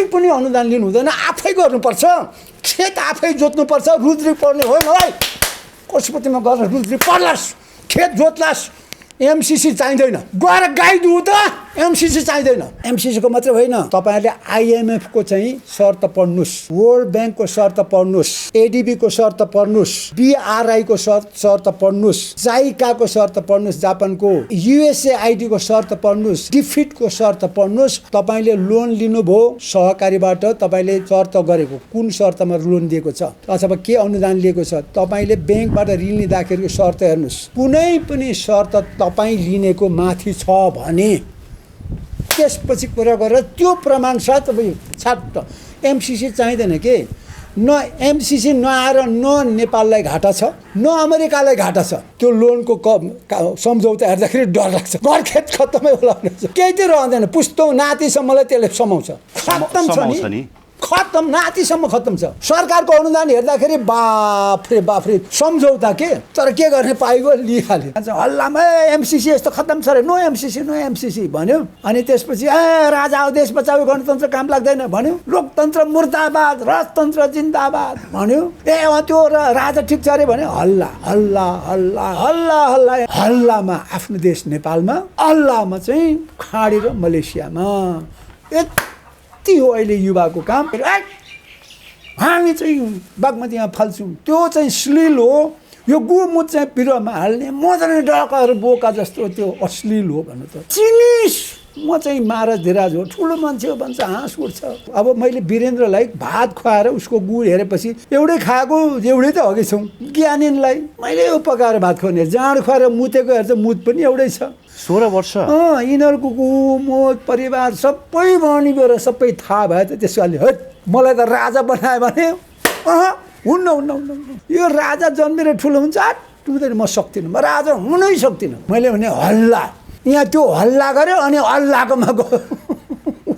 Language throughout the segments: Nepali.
पनि अनुदान लिनु हुँदैन, आफै गर्नुपर्छ। खेत आफै जोत्नुपर्छ, रुद्री पर्ने होइन है। पशुपतिमा गएर रुद्री पर्लास्, खेत जोत्लास्। एमसिसी चाहिँदैन, गएर गाई दुहु त। एमसिसी चाहिँदैन। एमसिसीको मात्रै होइन, तपाईँहरूले आइएमएफको चाहिँ शर्त पढ्नुहोस्, वर्ल्ड ब्याङ्कको शर्त पढ्नुहोस्, एडिबीको शर्त पढ्नुहोस्, बिआरआईको शर्त पढ्नुहोस्, जाइकाको शर्त पढ्नुहोस्, जापानको युएसएआइडीको शर्त पढ्नुहोस्, डिफिटको शर्त पढ्नुहोस्। तपाईँले लोन लिनुभयो सहकारीबाट, तपाईँले शर्त गरेको कुन शर्तमा लोन दिएको छ अथवा के अनुदान लिएको छ, तपाईँले ब्याङ्कबाट ऋण लिँदाखेरिको शर्त हेर्नुहोस्। कुनै पनि शर्त तपाईँ लिनेको माथि छ भने त्यसपछि कुरा गरेर त्यो प्रमाण साथ छाट। एमसिसी चाहिँदैन के, न एमसिसी नआएर न नेपाललाई घाटा छ न अमेरिकालाई घाटा छ। त्यो लोनको सम्झौता हेर्दाखेरि डर लाग्छ, घर खेत खत्तमै होला भनेर केही चाहिँ रहँदैन। पुस्तौ नातिसम्मलाई त्यसले समाउँछ, खत्तम छ नि, खत्तम, नातिसम्म खत्तम छ। सरकारको अनुदान हेर्दाखेरि बाफ्रे सम्झौता के, तर के गर्ने पाइगयो लिइहाल्यो। हल्लामा एमसिसी यस्तो खत्तम छ अरे, नो एमसिसी भन्यो। अनि त्यसपछि राजा आऊ देश बचाऊ, गणतन्त्र काम लाग्दैन भन्यो, लोकतन्त्र मुर्दाबाद, राजतन्त्र जिन्दाबाद भन्यो। त्यो राजा ठिक छ अरे भन्यो। हल्लामा आफ्नो देश नेपालमा, हल्लामा चाहिँ खाडी र मलेसियामा। हो अहिले युवाको काम। हामी चाहिँ बागमतीमा फाल्छौँ, त्यो चाहिँ श्लील हो। यो गुमुत चाहिँ बिरुवामा हाल्ने मजाले डकाहरू बोका जस्तो त्यो अश्लील हो भन्नु त। चिनिस म चाहिँ महाराज धिराज हो, ठुलो मान्छे हो भन्छ, हाँस उठ्छ। अब मैले वीरेन्द्रलाई भात खुवाएर उसको गुड हेरेपछि एउटै खाएको, एउटै त अघि छौँ। ज्ञानीलाई मैले पकाएर भात खुवाउने, जाँड खुवाएर मुतेको हेर्छ, मुत पनि एउटै छ। 16 वर्ष यिनीहरूको गुमोत परिवार सबै भनी गएर सबै थाहा भयो त। त्यसकाले मलाई त राजा बनायो भने हुन्न। यो राजा जन्मेर ठुलो हुन्छ टुँदैन, म सक्दिनँ, म राजा हुनै सक्दिनँ। मैले भने हल्ला, यहाँ त्यो हल्ला गऱ्यो अनि अल्लाहकोमा गयो।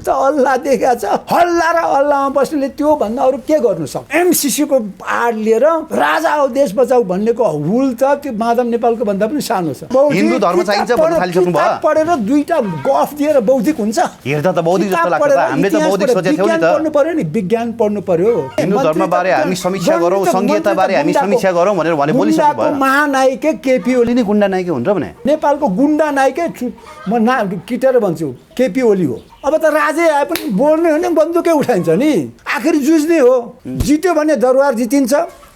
त अल्लाह देखेको छ, हल्ला र अल्लाहमा बस्नेले त्यो भन्दा अरू के गर्नु सक्छ। एमसिसीको आड लिएर राजा आऊ देश बचाऊ भन्नेको हुल त त्यो माधव नेपालको भन्दा पनि सानो छ। हिन्दू धर्म चाहिन्छ भन्नु थालिसक्नु भयो। पढेर दुईटा गफ दिएर बौद्धिक हुन्छ। हेर्दा त बौद्धिक जस्तो लाग्छ त, हामीले त बौद्धिक सोचेको थियौँ नि त। पढ्नु पर्यो नि, विज्ञान पढ्नु पर्यो। हिन्दू धर्मबारे हामी समीक्षा गरौँ, संहिताबारे हामी समीक्षा गरौँ भनेर भने बोलिसक्नु भयो। महानायिकै केपी ओली नै गुण्डा नायिकै हुन्छ भने नेपालको गुण्डा नायिकै म किटेर भन्छु केपी ओली हो। अब त राजे आए पनि बोल्ने हो नि, बन्दुकै उठाइन्छ नि, आखिर जुझ्ने हो। जित्यो भने दरबार जितिन्छ,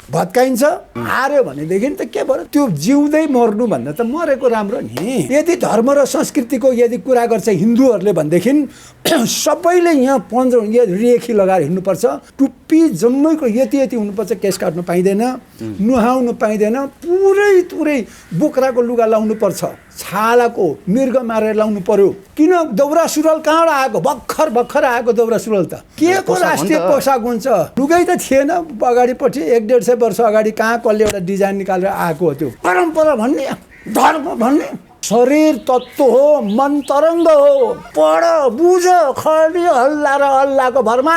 भत्काइन्छ, हार्यो भनेदेखि त के भयो, त्यो जिउँदै मर्नु भन्दा त मरेको राम्रो नि। यदि धर्म र संस्कृतिको यदि कुरा गर्छ हिन्दूहरूले भनेदेखि सबैले यहाँ रेखी लगाएर हिँड्नुपर्छ, टुप्पी जम्मैको यति हुनुपर्छ, केस काट्नु पाइँदैन, नुहाउनु पाइँदैन, पुरै बोक्राको लुगा लाउनु पर्छ, छालाको मृग मारेर लाउनु पर्यो। किन दौरा सुरुवाल कहाँबाट आएको, भर्खर आएको दौरा सुरुवाल त के को राष्ट्रिय पोसाक हुन्छ। लुगै त थिएन अगाडिपट्टि, 100-150 वर्ष अगाडि कहाँ कसले एउटा डिजाइन निकालेर आएको हो। त्यो परम्परा भन्ने, धर्म भन्ने शरीर तत्त्व हो, मन तरङ्ग हो। पढ बुझ, खाली हल्ला र अल्लाहको भरमा,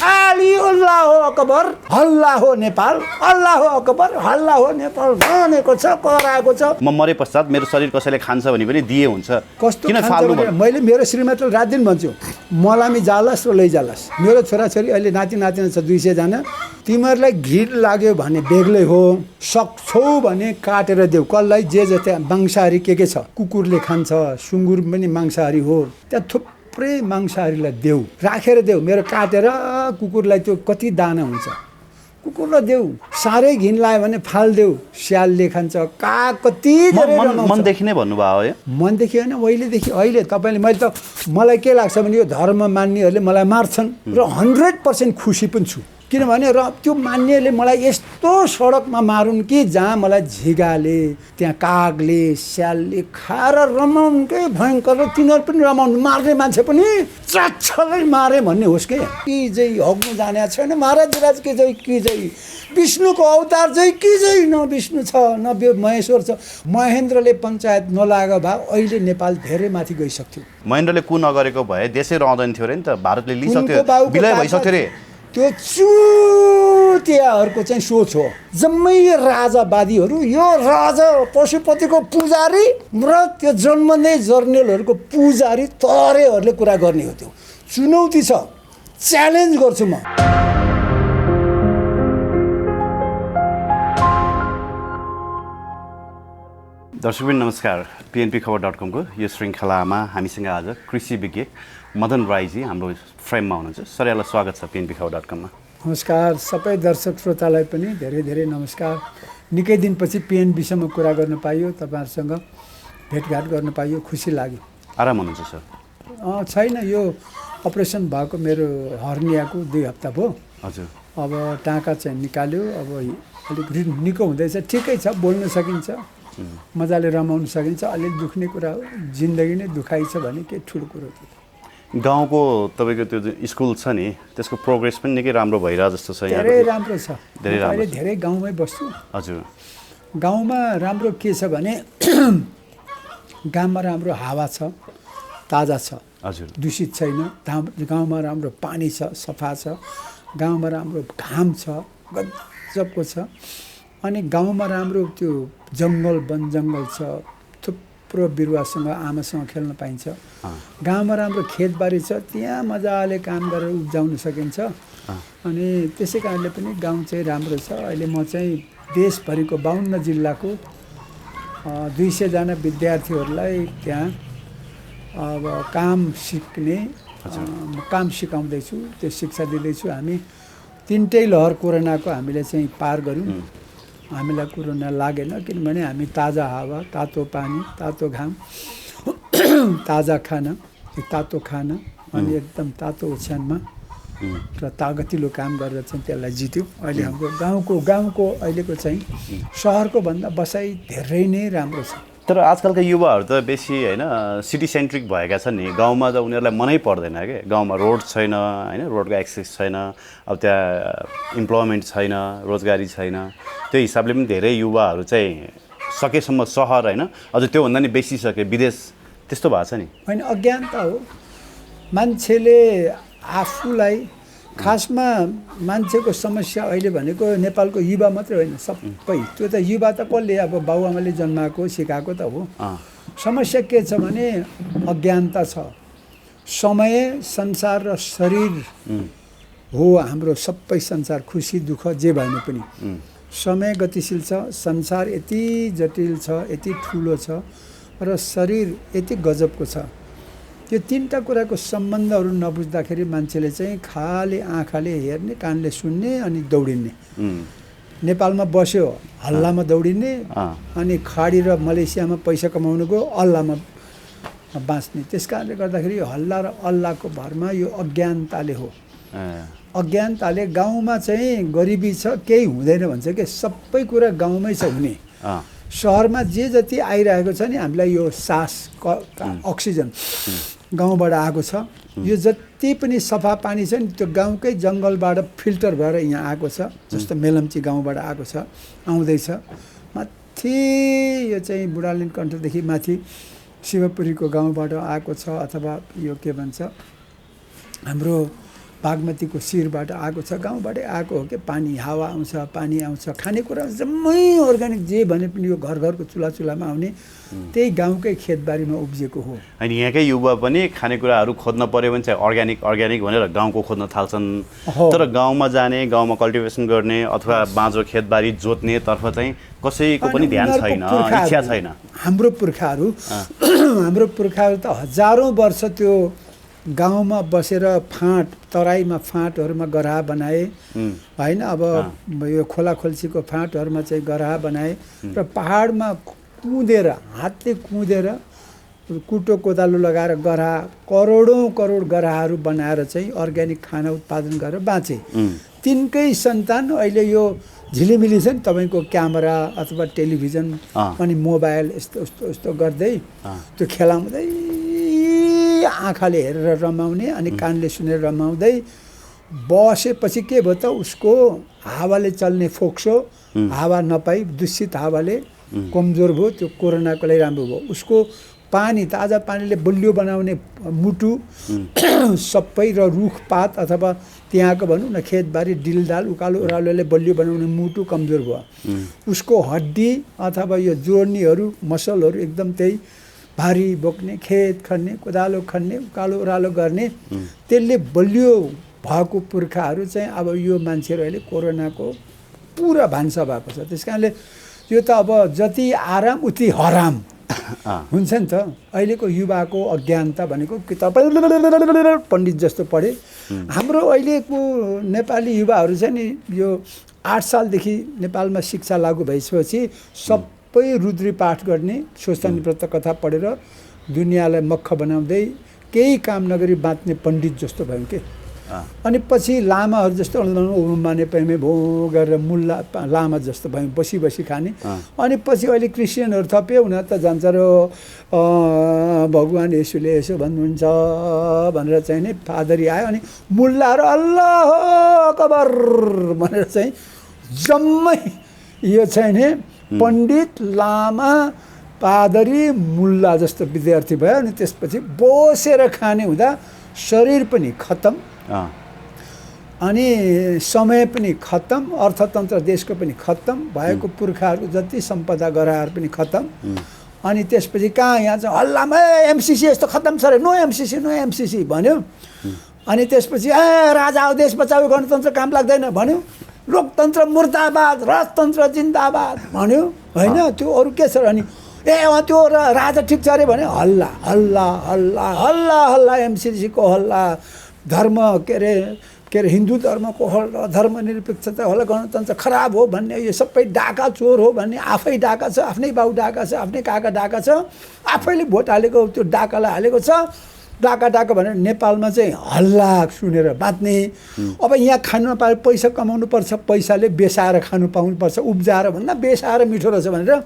खाली अल्लाह हो अकबर, हल्ला हो नेपाल, अल्लाह हो अकबर, हल्ला हो नेपाल भनेको छ, कराएको छ। म मरे पश्चात मेरो शरीर कसैले खान्छ भने पनि दिए हुन्छ। कस्तो किन फाल्नु भयो? मैले मेरो श्रीमतीलाई रात दिन भन्छु, मलामी जालास् र लैजालास्। मेरो छोराछोरी अहिले नातिना छ 200 जना। तिमीहरूलाई घिर लाग्यो भने बेग्लै हो, सक्छौ भने काटेर देऊ। कसलाई जे जस्तै मांसाहारी के छ, कुकुरले खान्छ, सुँगुर पनि मांसाहारी हो, त्यहाँ थुप्रै मांसाहारीलाई देऊ, राखेर देऊ। मेरो काटेर कुकुरलाई त्यो कति दाना हुन्छ, कुकुरलाई देऊ। साह्रै घिन लाग्यो भने फालिदेऊ, स्यालले खान्छ, काग कति मनदेखि नै भन्नुभयो है। मनदेखि होइन, उहिलेदेखि अहिले तपाईँले, मैले त मलाई के लाग्छ भने यो धर्म मान्नेहरूले मलाई मार्छन् र 100% खुसी पनि छु। किनभने र त्यो मान्नेले मलाई यस्तो सडकमा मारुन् कि जहाँ मलाई झिगाले, त्यहाँ कागले, स्यालले खाएर रमाउनुकै भयङ्कर, र तिनीहरू पनि रमाउनु, मार्ने मान्छे पनि चाच्छलै मारे भन्ने होस् कि जै हग्नु जाने छैन महाराज विराज कि जै विष्णुको अवतार चाहिँ कि जै, न विष्णु छ न महेश्वर छ। महेन्द्रले पञ्चायत नलागेको भए अहिले नेपाल धेरै माथि गइसक्थ्यो। महेन्द्रले कु नगरेको भए देशै रहँदैन थियो अरे नि त, भारतले लिइसक्थ्यो, विलय भइसक्थ्यो अरे। त्यो चुतियाहरूको चाहिँ सोच हो। जम्मै राजावादीहरू, यो राजा पशुपतिको पुजारी र त्यो जन्मने जर्नेलहरूको पुजारी तरेहरूले कुरा गर्ने हो। त्यो चुनौती छ। च्यालेन्ज गर्छु म। दर्शकबिन नमस्कार, PNPखबर.com को यो श्रृङ्खलामा हामीसँग आज कृषि विज्ञ मदन राईजी हाम्रो फ्रेममा हुनुहुन्छ। सर, यहाँलाई स्वागत छ PNPखबर.com मा। नमस्कार, सबै दर्शक श्रोतालाई पनि धेरै धेरै नमस्कार। निकै दिनपछि PNBसँग कुरा गर्न पाइयो, तपाईँहरूसँग भेटघाट गर्न पाइयो, खुसी लाग्यो। आराम हुनुहुन्छ सर? छैन, यो अपरेसन भएको मेरो हर्नियाको 2 हप्ता भयो। हजुर। अब टाँका चाहिँ निकाल्यो, अब अलिक निको हुँदैछ, ठिकै छ, बोल्न सकिन्छ, मजाले रमाउन सकिन्छ। अलिक दुख्ने कुरा हो, जिन्दगी नै दुखाइ छ भने के ठुलो कुरो त। गाउँको तपाईँको त्यो स्कुल छ नि, त्यसको प्रोग्रेस पनि निकै राम्रो भइरहेको जस्तो छ। धेरै राम्रो छ। धेरै राम्रो। अहिले धेरै गाउँमै बस्छु। हजुर। गाउँमा राम्रो के छ भने गाउँमा राम्रो हावा छ, ताजा छ, हजुर, दूषित छैन। गाउँमा राम्रो पानी छ, सफा छ। गाउँमा राम्रो घाम छ, गजबको छ। अनि गाउँमा राम्रो त्यो जङ्गल वनजङ्गल छ, थुप्रो बिरुवासँग आमासँग खेल्न पाइन्छ। गाउँमा राम्रो खेतबारी छ, त्यहाँ मजाले काम गरेर उब्जाउन सकिन्छ। अनि त्यसै कारणले पनि गाउँ चाहिँ राम्रो छ। अहिले म चाहिँ देशभरिको 52 जिल्लाको 200 जना विद्यार्थीहरूलाई त्यहाँ अब काम सिकाउँदैछु, त्यो शिक्षा दिँदैछु। हामी 3टै लहर कोरोनाको हामीले चाहिँ पार गऱ्यौँ। हामीलाई कोरोना लागेन, किनभने हामी ताजा हावा, तातो पानी, तातो घाम, ताजा खाना, तातो खाना अनि एकदम तातो ओछ्यानमा र तागतिलो काम गरेर चाहिँ त्यसलाई जित्यौँ। अहिले हाम्रो गाउँको अहिलेको चाहिँ सहरको भन्दा बसाइ धेरै नै राम्रो छ। तर आजकलका युवाहरू त बेसी होइन सिटी सेन्ट्रिक भएका छन् नि। गाउँमा त उनीहरूलाई मनै पर्दैन के, गाउँमा रोड छैन होइन, रोडको एक्सेस छैन, अब त्यहाँ इम्प्लोइमेन्ट छैन, रोजगारी छैन। त्यो हिसाबले पनि धेरै युवाहरू चाहिँ सकेसम्म सहर होइन, अझ त्योभन्दा नि बेसी सके विदेश, त्यस्तो भएको छ नि। होइन, अज्ञानता हो। मान्छेले आफूलाई, खासमा मान्छेको समस्या अहिले भनेको नेपालको युवा मात्रै होइन, सबै। त्यो त युवा त कसले, अब बाबुआमाले जन्माएको सिकाएको त हो। समस्या के छ भने अज्ञानता छ। समय, संसार र शरीर हो हाम्रो सबै संसार, खुसी दुःख जे भए पनि। समय गतिशील छ, संसार यति जटिल छ, यति ठुलो छ, र शरीर यति गजबको छ। यो 3टा कुराको सम्बन्धहरू नबुझ्दाखेरि मान्छेले चाहिँ खाली आँखाले हेर्ने, कानले सुन्ने अनि दौडिने। नेपालमा बस्यो हल्लामा दौडिने, अनि खाडी र मलेसियामा पैसा कमाउनु गयो अल्लामा बाँच्ने। त्यस कारणले गर्दाखेरि यो हल्ला र अल्लाहको भरमा यो अज्ञानताले हो। अज्ञानताले गाउँमा चाहिँ गरिबी छ, केही हुँदैन भन्छ कि, सबै कुरा गाउँमै छ हुने। सहरमा जे जति आइरहेको छ नि हामीलाई यो सास, अक्सिजन गाउँबाट आएको छ। यो जति पनि सफा पानी छ नि त्यो गाउँकै जङ्गलबाट फिल्टर भएर यहाँ आएको छ। जस्तो मेलम्ची गाउँबाट आएको छ, आउँदैछ माथि, यो चाहिँ बुढालिन कण्ठदेखि माथि शिवपुरीको गाउँबाट आएको छ, अथवा यो के भन्छ हाम्रो बागमतीको शिरबाट आएको छ, गाउँबाटै आएको हो कि। पानी, हावा आउँछ, पानी आउँछ, खानेकुरा जम्मै अर्ग्यानिक जे भने पनि यो घर घरको चुलामा आउने, त्यही गाउँकै खेतबारीमा उब्जिएको हो। अनि यहाँकै युवा पनि खानेकुराहरू खोज्न पर्यो भने चाहिँ अर्ग्यानिक भनेर गाउँको खोज्न थाल्छन्। तर गाउँमा जाने, गाउँमा कल्टिभेसन गर्ने अथवा बाँझो खेतबारी जोत्नेतर्फ चाहिँ कसैको पनि ध्यान छैन, इच्छा छैन। हाम्रो पुर्खाहरू त हजारौँ वर्ष त्यो गाउँमा बसेर तराईमा फाँटहरूमा गराहा बनाए होइन। अब यो खोलाखोल्सीको फाँटहरूमा चाहिँ गराहा बनाए र पहाडमा कुदेर, हातले कुदेर, कुटो कोदालो लगाएर गराहा, करोड गराहाहरू बनाएर चाहिँ अर्ग्यानिक खाना उत्पादन गरेर बाँचे। तिनकै सन्तान अहिले यो झिलिमिली छ नि, तपाईँको क्यामेरा अथवा टेलिभिजन अनि मोबाइल यस्तो गर्दै, त्यो खेलाउँदै, आँखाले हेरेर रमाउने अनि कानले सुनेर रमाउँदै बसेपछि के भयो त, उसको हावाले चल्ने फोक्सो, हावा नपाई दूषित हावाले कमजोर भयो। त्यो कोरोनाको लागि राम्रो भयो। उसको पानी, ताजा पानीले बलियो बनाउने मुटु सबै र रुखपात अथवा त्यहाँको भनौँ न खेतबारी डिलडाल उकालो ओह्रालोले बलियो बनाउने मुटु कमजोर भयो। उसको हड्डी अथवा यो जोड्नीहरू, मसलहरू एकदम त्यही भारी बोक्ने, खेत खन्ने, कोदालो खन्ने, उकालो ओह्रालो गर्ने, त्यसले बलियो भएको पुर्खाहरू चाहिँ अब यो मान्छेहरू अहिले कोरोनाको पुरा भान्सा भएको छ। त्यस कारणले यो त अब जति आराम उति हराम हुन्छ नि त। अहिलेको युवाको अज्ञानता भनेको किताब पण्डित जस्तो पढे। हाम्रो अहिलेको नेपाली युवाहरू चाहिँ नि यो 8 सालदेखि नेपालमा शिक्षा लागू भइसकेपछि सबै रुद्री पाठ गर्ने स्वस्तानी व्रत कथा पढेर दुनियाँलाई मक्ख बनाउँदै केही काम नगरी बाँच्ने पण्डित जस्तो भयौँ के। अनि पछि लामाहरू जस्तो माने पेमे भो गरेर मुल्ला लामा जस्तो भयौँ, बसी बसी खाने। अनि पछि अहिले क्रिस्चियनहरू थप्यो, उनीहरू त जान्छ र भगवान् येशूले यसो भन्नुहुन्छ भनेर चाहिँ नि फादरी आयो। अनि मुल्लाहरू अल्लाह अकबर भनेर चाहिँ जम्मै यो चाहिँ नि पण्डित लामा पादरी मुल्ला जस्तो विद्यार्थी भयो। अनि त्यसपछि बसेर खाने हुँदा शरीर पनि खत्तम, अनि समय पनि खत्तम, अर्थतन्त्र देशको पनि खत्तम, भएको पुर्खाहरू जति सम्पदा गराएर पनि खत्तम। अनि त्यसपछि कहाँ यहाँ चाहिँ हल्लामा एमसिसी यस्तो खत्तम छ अरे, नो एमसिसी नो एमसिसी भन्यो। अनि त्यसपछि राजा हो देश बचाउ गणतन्त्र काम लाग्दैन भन्यो, लोकतन्त्र मुर्दाबाद राजतन्त्र जिन्दाबाद भन्यो होइन। त्यो अरू के छ र? अनि त्यो राजा ठिक छ अरे भने हल्ला हल्ला हल्ला हल्ला हल्ला एमसिसीको हल्ला, धर्म के अरे हिन्दू धर्मको हल्ला, धर्मनिरपेक्षता हल्ला, गणतन्त्र खराब हो भन्ने, यो सबै डाका चोर हो भन्ने, आफै डाका छ, आफ्नै बाउ डाका छ, आफ्नै काका डाका छ, आफैले भोट हालेको त्यो डाकालाई हालेको छ, डाका डाका भनेर नेपालमा चाहिँ हल्ला सुनेर बाँच्ने। अब यहाँ खानु नपाए पैसा कमाउनु पर्छ, पैसाले बेसाएर खानु पाउनुपर्छ, उब्जाएर भन्दा बेसाएर मिठो रहेछ भनेर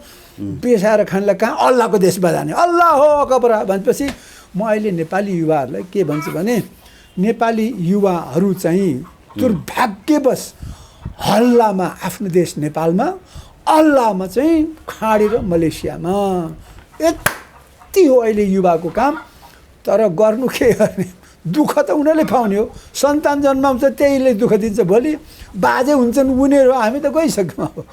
बेसाएर खानलाई कहाँ अल्लाहको देशमा जाने, अल्लाह हो अकबर भनेपछि म अहिले नेपाली युवाहरूलाई के भन्छु भने नेपाली युवाहरू चाहिँ दुर्भाग्यवश हल्लामा आफ्नो देश नेपालमा, अल्लाहमा चाहिँ खाडी र मलेसियामा, यति हो अहिले युवाको काम। तर गर्नु के गर्ने, दुःख त उनीहरूले पाउने हो, सन्तान जन्माउँछ त्यहीले दुःख दिन्छ, भोलि बाजे हुन्छन् उनीहरू, हामी त गइसक्यौँ। अब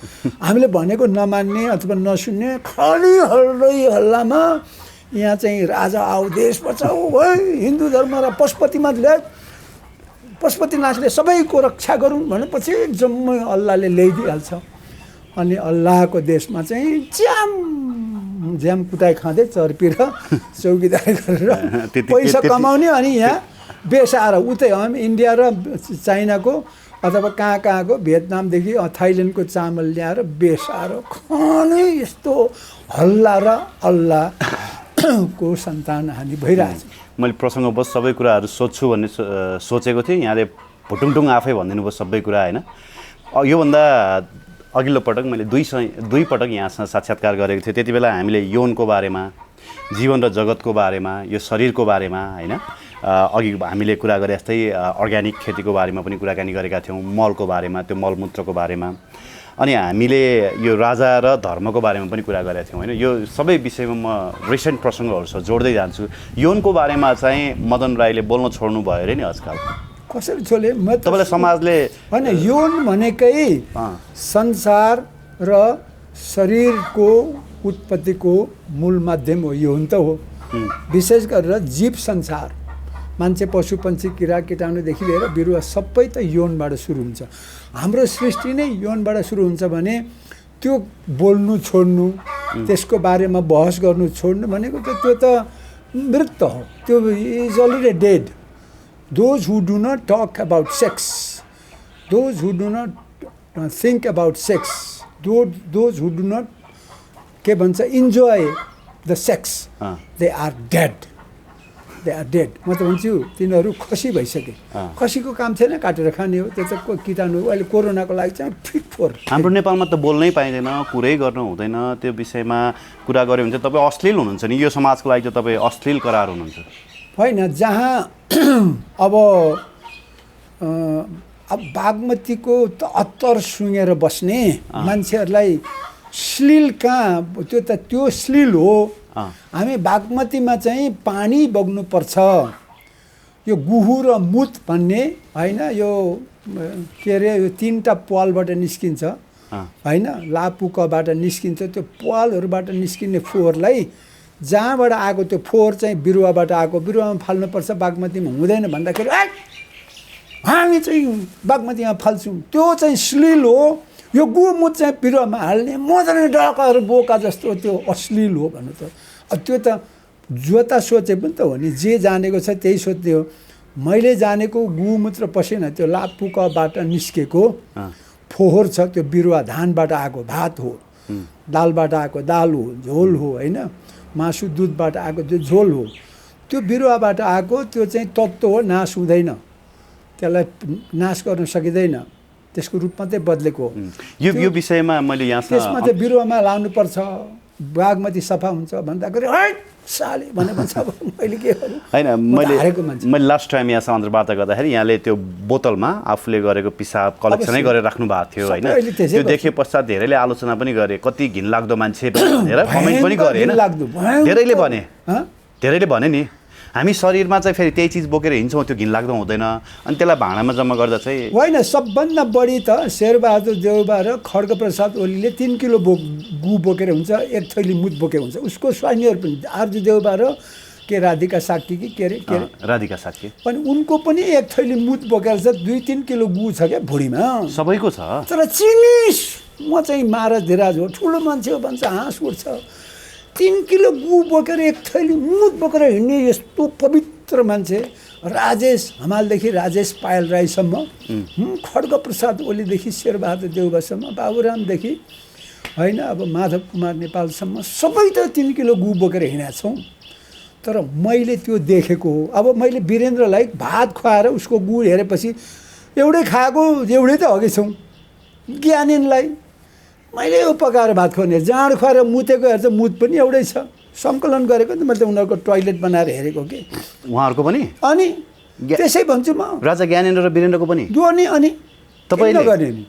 हामीले भनेको नमान्ने अथवा नसुन्ने, खाली हल्लै हल्लामा यहाँ चाहिँ राजा आऊ देश बचाऊ है, हिन्दू धर्म र पशुपतिनाथले सबैको रक्षा गरौँ भनेपछि जम्मै अल्लाहले ल्याइदिइहाल्छ। अनि अल्लाहको देशमा चाहिँ ज्याम कुटाइ खाँदै चर्पी र चौकीदारी गरेर पैसा कमाउने। अनि यहाँ बेसाएर उतै हामी इन्डिया र चाइनाको अथवा कहाँको भियतनामदेखि थाइल्यान्डको चामल ल्याएर बेसाएर खाने, यस्तो हल्ला र अल्लाहको सन्तान हानि भइरहेछ। मैले प्रसङ्गवश सबै कुराहरू सोध्छु भन्ने सोचेको थिएँ, यहाँले भुटुङटुङ आफै भनिदिनु भयो सबै कुरा होइन। योभन्दा अघिल्लो पटक मैले दुई पटक यहाँसँग साक्षात्कार गरेको थिएँ। त्यति बेला हामीले यौनको बारेमा, जीवन र जगतको बारेमा, यो शरीरको बारेमा होइन, अघि हामीले कुरा गरे जस्तै अर्ग्यानिक खेतीको बारेमा पनि कुराकानी गरेका थियौँ, मलको बारेमा, त्यो मलमूत्रको बारेमा, अनि हामीले यो राजा र धर्मको बारेमा पनि कुरा गरेका थियौँ होइन। यो सबै विषयमा म रिसेन्ट प्रसङ्गहरूसँग जोड्दै जान्छु। यौनको बारेमा चाहिँ मदन राईले बोल्न छोड्नु भयो अरे नि आजकल। कसरी छोले? तपाईँलाई समाजले होइन, यौन भनेकै संसार र शरीरको उत्पत्तिको मूल माध्यम हो, यौन त हो। विशेष गरेर जीव संसार, मान्छे पशु पन्छी किरा कीटाणुदेखि लिएर बिरुवा सबै त यौनबाट सुरु हुन्छ। हाम्रो सृष्टि नै यौनबाट सुरु हुन्छ भने त्यो बोल्नु छोड्नु, त्यसको बारेमा बहस गर्नु छोड्नु भनेको त त्यो त मृत हो, त्यो is already dead. Those who do not talk about sex, those who do not think about sex, those who do not के भन्छ enjoy the sex, they are dead. They are dead. म त भन्छु तिनीहरू खसी भइसके। खसीको काम छैन, काटेर खाने हो, त्यो त कीटाणु अहिले कोरोनाको लागि चाहिँ फिट फोर। हाम्रो नेपालमा त बोल्नै पाइँदैन, कुरै गर्नु हुँदैन, त्यो विषयमा कुरा गऱ्यो भने चाहिँ तपाईँ अश्लील हुनुहुन्छ नि, यो समाजको लागि चाहिँ तपाईँ अश्लील करार हुनुहुन्छ होइन। जहाँ अब बागमतीको त अत्तर सुँगेर बस्ने मान्छेहरूलाई श्लील कहाँ, त्यो श्लील हो। हामी बागमतीमा चाहिँ पानी बग्नुपर्छ, यो गुहु र मुत भन्ने होइन, यो के अरे यो 3टा पालबाट निस्किन्छ होइन, लापुकबाट निस्किन्छ, त्यो पालहरूबाट निस्किने फोहोरलाई जहाँबाट आएको त्यो फोहोर चाहिँ बिरुवाबाट आएको, बिरुवामा फाल्नुपर्छ, बागमतीमा हुँदैन भन्दाखेरि हामी चाहिँ बागमतीमा फाल्छौँ, त्यो चाहिँ श्लील हो। यो गोमुत चाहिँ बिरुवामा हाल्ने मजाले डकाहरू बोका जस्तो त्यो अश्लील हो भन्नु त। त्यो त जोता सोचे पनि त हो नि, जे जानेको छ त्यही सोध्यो। मैले जानेको गोमूत्र पसिना त्यो लापुकाबाट निस्केको फोहोर छ, त्यो बिरुवा धानबाट आएको भात हो, दालबाट आएको दाल हो, झोल हो होइन, मासु दुधबाट आएको त्यो झोल हो। त्यो बिरुवाबाट आएको त्यो चाहिँ तत्त्व हो, नाश हुँदैन, त्यसलाई नाश गर्न सकिँदैन, त्यसको रूप मात्रै बदलेको हो। यो विषयमा मैले यहाँ त्यसमा चाहिँ बिरुवामा लाउनुपर्छ, बागमती सफा हुन्छ भन्दाखेरि हट साले भने भन्छ। अब मैले के गर्नु होइन, मैले लास्ट टाइम यहाँसँग अन्तर्वार्ता गर्दाखेरि यहाँले त्यो बोतलमा आफूले गरेको पिसाब कलेक्सनै गरेर राख्नु भएको थियो होइन। त्यो देखे पश्चात धेरैले आलोचना पनि गरे, कति घिनलाग्दो मान्छे भनेर कमेन्ट पनि गरे होइन। धेरैले भने नि हामी शरीरमा चाहिँ फेरि त्यही चिज बोकेर हिँड्छौँ, त्यो घिनलाग्दो हुँदैन, अनि त्यसलाई भाँडामा जम्मा गर्दा चाहिँ होइन। सबभन्दा बढी त शेरबहादुर देउबा र खड्गप्रसाद ओलीले 3 किलो गु बोकेर हुन्छ, 1 थैली मुत बोकेर हुन्छ। उसको स्वाइनीहरू पनि आर्जु देउबा र के राधिका साक्की कि के अरे राधिका साक्की, अनि उनको पनि 1 थैली मुत बोकेर छ, 2-3 किलो गु छ क्या भुँडीमा, सबैको छ। तर चिनिस म चाहिँ महाराज धिराज हो, ठुलो मान्छे हो भन्छ, हाँस उठ्छ। 3 किलो गु बोकेर 1 थैली मुत बोकेर हिँड्ने यस्तो पवित्र मान्छे। राजेश हमालदेखि राजेश पायल राईसम्म, खड्गप्रसाद ओलीदेखि शेरबहादुर देउबासम्म, बाबुरामदेखि होइन अब माधव कुमार नेपालसम्म सबै त 3 किलो गु बोकेर हिँडेका छौँ। तर मैले त्यो देखेको हो। अब मैले वीरेन्द्रलाई भात खुवाएर उसको गु हेरेपछि एउटै खाएको, एउटै त अघि छौँ। ज्ञानेनलाई मैले यो पकाएर भात खुवाउने, जाँड खुवाएर मुतेको हेर्छ, मुत पनि एउटै छ। सङ्कलन गरेको नि मैले त उनीहरूको टोइलेट बनाएर हेरेको कि उहाँहरूको पनि। अनि त्यसै भन्छु म, राजा ज्ञानेन्द्र र वीरेन्द्रको पनि अनि तपाईँले गर्ने नि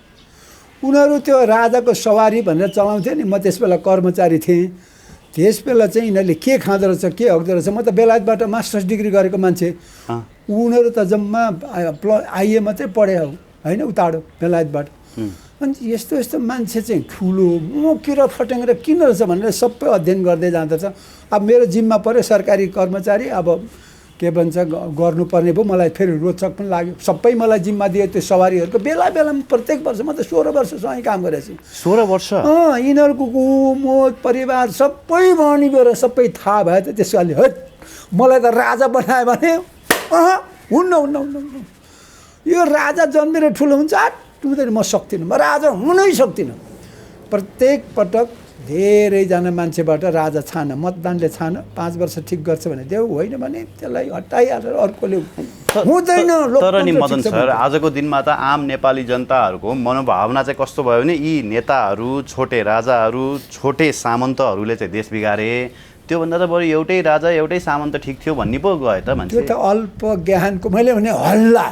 उनीहरू त्यो राजाको सवारी भनेर चलाउँथे नि। म त्यस बेला कर्मचारी थिएँ। त्यस बेला चाहिँ यिनीहरूले के खाँदो रहेछ, के हग्दो रहेछ। म त बेलायतबाट मास्टर्स डिग्री गरेको मान्छे, उनीहरू त जम्मा आइए मात्रै पढे हो होइन, उताडो बेलायतबाट। अनि यस्तो यस्तो मान्छे चाहिँ ठुलो म किरा फटेङ्ग्रा किन रहेछ भनेर सबै अध्ययन गर्दै जाँदछ। अब मेरो जिम्मा पऱ्यो, सरकारी कर्मचारी, अब के भन्छ गर्नुपर्ने भयो। मलाई फेरि रोचक पनि लाग्यो, सबै मलाई जिम्मा दियो त्यो सवारीहरूको। बेला बेलामा प्रत्येक वर्ष म त 16 वर्षसँगै काम गरेको छु। 16 वर्ष? यिनीहरूको मोद परिवार सबै भनी गएर सबै थाहा भयो त। त्यसकाले है मलाई त राजा बनायो भने हुन्न, यो राजा जन्मेर ठुलो हुन्छ हुँदैन, म सक्दिनँ, म राजा हुनै सक्दिनँ। प्रत्येक पटक धेरैजना मान्छेबाट राजा छान, मतदानले छान, 5 वर्ष ठिक गर्छ भने देऊ, होइन भने त्यसलाई हटाइहालेर अर्कोले हुँदैन। तर नि मदन सर, आजको दिनमा त आम नेपाली जनताहरूको मनोभावना चाहिँ कस्तो भयो भने यी नेताहरू, छोटे राजाहरू, छोटे सामन्तहरूले चाहिँ देश बिगारे, त्योभन्दा त बरु एउटै राजा एउटै सामन्त ठिक थियो भन्ने पो गयो त मान्छे। त्यो त अल्प ज्ञानको, मैले भने हल्ला,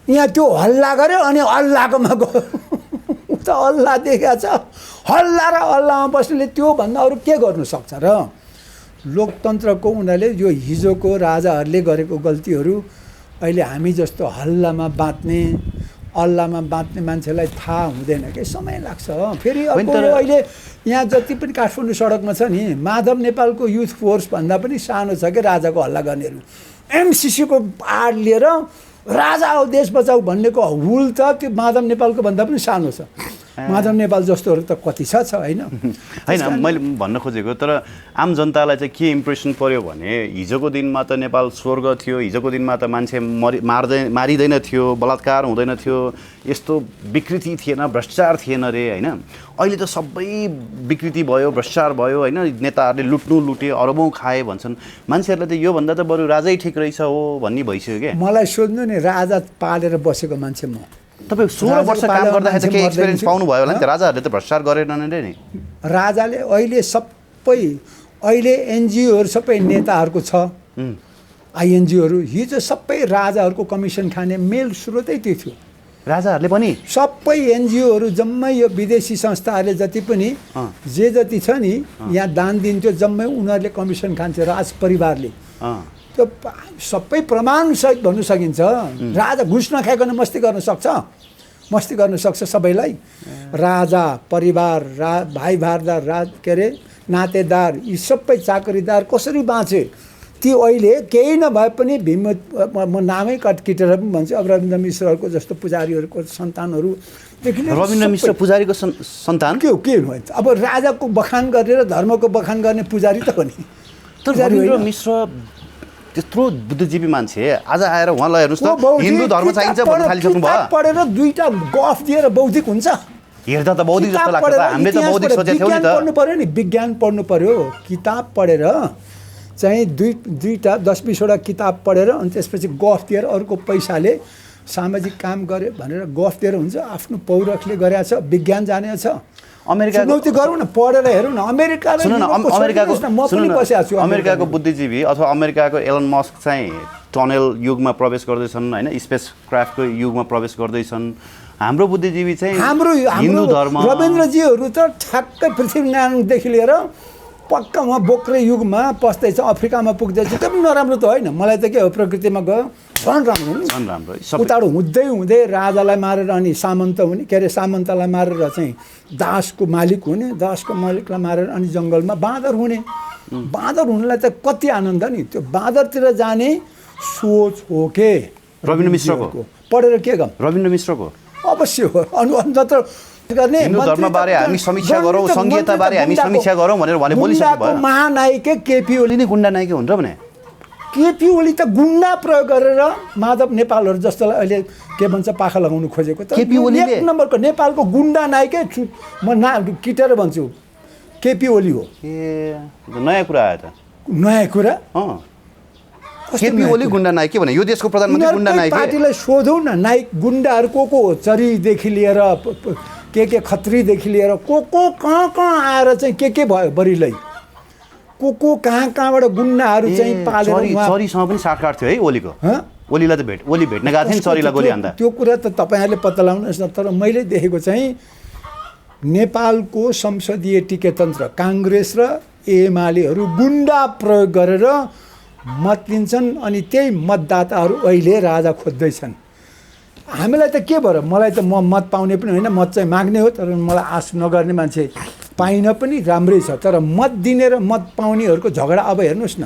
यहाँ त्यो हल्ला गऱ्यो अनि अल्लाहकोमा गयो। त अल्लाह देखेको छ, हल्ला र अल्लाहमा बस्नेले त्योभन्दा अरू के गर्नु सक्छ र। लोकतन्त्रको उनीहरूले यो हिजोको राजाहरूले गरेको गल्तीहरू अहिले हामी जस्तो हल्लामा बाँच्ने, अल्लाहमा बाँच्ने मान्छेलाई थाहा हुँदैन कि, समय लाग्छ। फेरि अब अहिले यहाँ जति पनि काठमाडौँ सडकमा छ नि, माधव नेपालको युथ फोर्स भन्दा पनि सानो छ कि राजाको हल्ला गर्नेहरू। एमसिसीको आड लिएर राजा हो देश बचाऊ भन्नेको हुल त त्यो माधव नेपालको भन्दा पनि सानो छ। माधव नेपाल जस्तोहरू त कति छ होइन। मैले भन्न खोजेको, तर आम जनतालाई चाहिँ के इम्प्रेसन पर्यो भने हिजोको दिनमा त नेपाल स्वर्ग थियो, हिजोको दिनमा त मान्छे मारिँदैन थियो, बलात्कार हुँदैन थियो, यस्तो विकृति थिएन, भ्रष्टाचार थिएन रे होइन। अहिले त सबै विकृति भयो, भ्रष्टाचार भयो होइन, नेताहरूले लुटे, अरबौँ खाए भन्छन्। मान्छेहरूलाई त योभन्दा त बरु राजै ठिक रहेछ हो भन्ने भइसक्यो क्या। मलाई सोध्नु नि, राजा पालेर बसेको मान्छे म। तपाईँ 16 वर्ष काम गर्दाखेरि चाहिँ के एक्सपिरियन्स पाउनुभयो होला नि त? राजाहरूले त भ्रष्टाचार गरेनन् रे नि। राजाले अहिले सबै, अहिले एनजिओहरू सबै नेताहरूको छ, आइएनजिओहरू। हिजो सबै राजाहरूको कमिसन खाने मेल स्रोतै त्यो थियो। राजाहरूले पनि सबै एनजिओहरू जम्मै यो विदेशी संस्थाहरूले जति पनि जे जति छ नि यहाँ दान दिन्थ्यो, जम्मै उनीहरूले कमिसन खान्थ्यो, राज परिवारले। त्यो सबै प्रमाणसहित भन्नु सकिन्छ। राजा घुस नखाइकन मस्ती गर्न सक्छ सबैलाई। राजा परिवार, भाइ भारदार, के अरे नातेदार, यी सबै चाकरीदार कसरी बाँचे ती अहिले केही नभए पनि भीम म नामै कटकिटेर पनि भन्छु अब रविन्द्र मिश्रहरूको जस्तो पुजारीहरूको सन्तानहरूदेखि रविन्द्र मिश्र पुजारीको सन्तान के भन्छ अब राजाको बखान गरेर धर्मको बखान गर्ने पुजारी त हो नि। तर रविन्द्र मिश्र त्यत्रो बुद्धिजीवी मान्छे आज आएर उहाँलाई हेर्नुहोस् त हिन्दू धर्म चाहिन्छ भन्नु थालिसक्नु भयो। पढेर दुईटा गफ दिएर बौद्धिक हुन्छ हेर्दा त बौद्धिक जस्तो लाग्छ त हामीले त बौद्धिक सोचेको थियौँ नि त। पढ्नु पर्यो नि विज्ञान पढ्नु पर्यो किताब पढेर चाहिँ दुईटा 10-20वटा किताब पढेर अनि त्यसपछि गफ दिएर अरूको पैसाले सामाजिक काम गरे भनेर गफ दिएर हुन्छ। आफ्नो पौरखले गरेको छ विज्ञान जानेको छ अमेरिकाको चुनौती गरौँ न पढेर हेरौँ न अमेरिकाको बुद्धिजीवी अथवा अमेरिकाको एलन मस्क चाहिँ टनल युगमा प्रवेश गर्दैछन् होइन स्पेस क्राफ्टको युगमा प्रवेश गर्दैछन्। हाम्रो बुद्धिजीवी चाहिँ हाम्रो हिन्दू धर्म रविन्द्रजीहरू त ठ्याक्कै पृथ्वीनारायणदेखि लिएर पक्का उहाँ बोक्रे युगमा पस्दैछ अफ्रिकामा पुग्दैछ त्यो पनि नराम्रो त होइन। मलाई त के हो प्रकृतिमा गयो झन् राम्रो नि झन् राम्रो उताडो हुँदै राजालाई मारेर अनि सामन्त हुने के अरे सामन्तलाई मारेर चाहिँ दासको मालिक हुने दासको मालिकलाई मारेर अनि जङ्गलमा बाँदर हुने बाँदर हुनुलाई त कति आनन्द नि त्यो बाँदरतिर जाने सोच हो के रविन्द्र मिश्रको पढेर के गम रविन्द्र मिश्रको अवश्य हो अन्त गर्ने हिन्दू धर्मबारे हामी समीक्षा गरौँ संहिताबारे हामी समीक्षा गरौँ भनेर भने बोलिसक्नु भयो। महानायिका केपी ओली नै गुन्डा नायिका हुन्छ भने केपी ओली त गुन्डा प्रयोग गरेर माधव नेपालहरू जस्तोलाई अहिले के भन्छ पाखा लगाउनु खोजेको त केपी ओलीले 1 नम्बरको नेपालको गुन्डा नायिकै म किटेर भन्छु केपी ओली हो। ए नयाँ कुरा आयो त नयाँ कुरा केपी ओली गुन्डा नायिका भने यो देशको प्रधानमन्त्री गुन्डा नायिका पार्टीलाई सोधौँ न नायक गुन्डाहरू को हो चरीदेखि लिएर के खत्रीदेखि लिएर को कहाँ आएर चाहिँ के भयो बरिलै को कहाँबाट गुन्डाहरू चाहिँ पालेर चरीसँग पनि साटकाट थियो है ओलीको ओलीलाई त ओली भेट्न गएको थियो नि चरीलाई गोली हान्दा त्यो कुरा त तपाईँहरूले पत्ता लगाउनुहोस् न। तर मैले देखेको चाहिँ नेपालको संसदीय टिकेतन्त्र काङ्ग्रेस र एमालेहरू गुन्डा प्रयोग गरेर मत लिन्छन् अनि त्यही मतदाताहरू अहिले राजा खोज्दैछन्। हामीलाई त के भयो मलाई त म मत पाउने पनि होइन मत चाहिँ माग्ने हो तर मलाई आश नगर्ने मान्छे पाइन पनि राम्रै छ। तर मत दिने र मत पाउनेहरूको झगडा अब हेर्नुहोस् न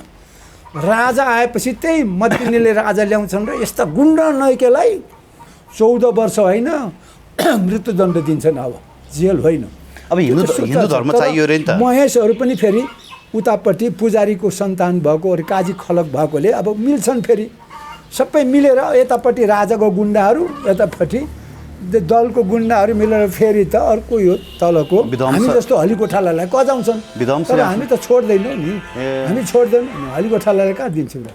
राजा आएपछि त्यही मत दिनेले राजा ल्याउँछन् र यस्ता गुन्डा नायिकालाई 14 वर्ष होइन मृत्युदण्ड दिन्छन् अब जेल होइन। अब हिन्दू धर्म चाहियो रे नि त महेशहरू पनि फेरि उतापट्टि पुजारीको सन्तान भएको अरे काजी खलक भएकोले अब मिल्छन् फेरि सबै मिलेर यतापट्टि राजाको गुन्डाहरू यतापट्टि दलको गुन्डाहरू मिलेर फेरि त अर्को यो तलको हामी जस्तो हलिगोठालालाई कजाउँछन् तर हामी त छोड्दैनौँ नि हामी छोड्दैनौँ हलिगोठालालाई कहाँ दिन्छौँ र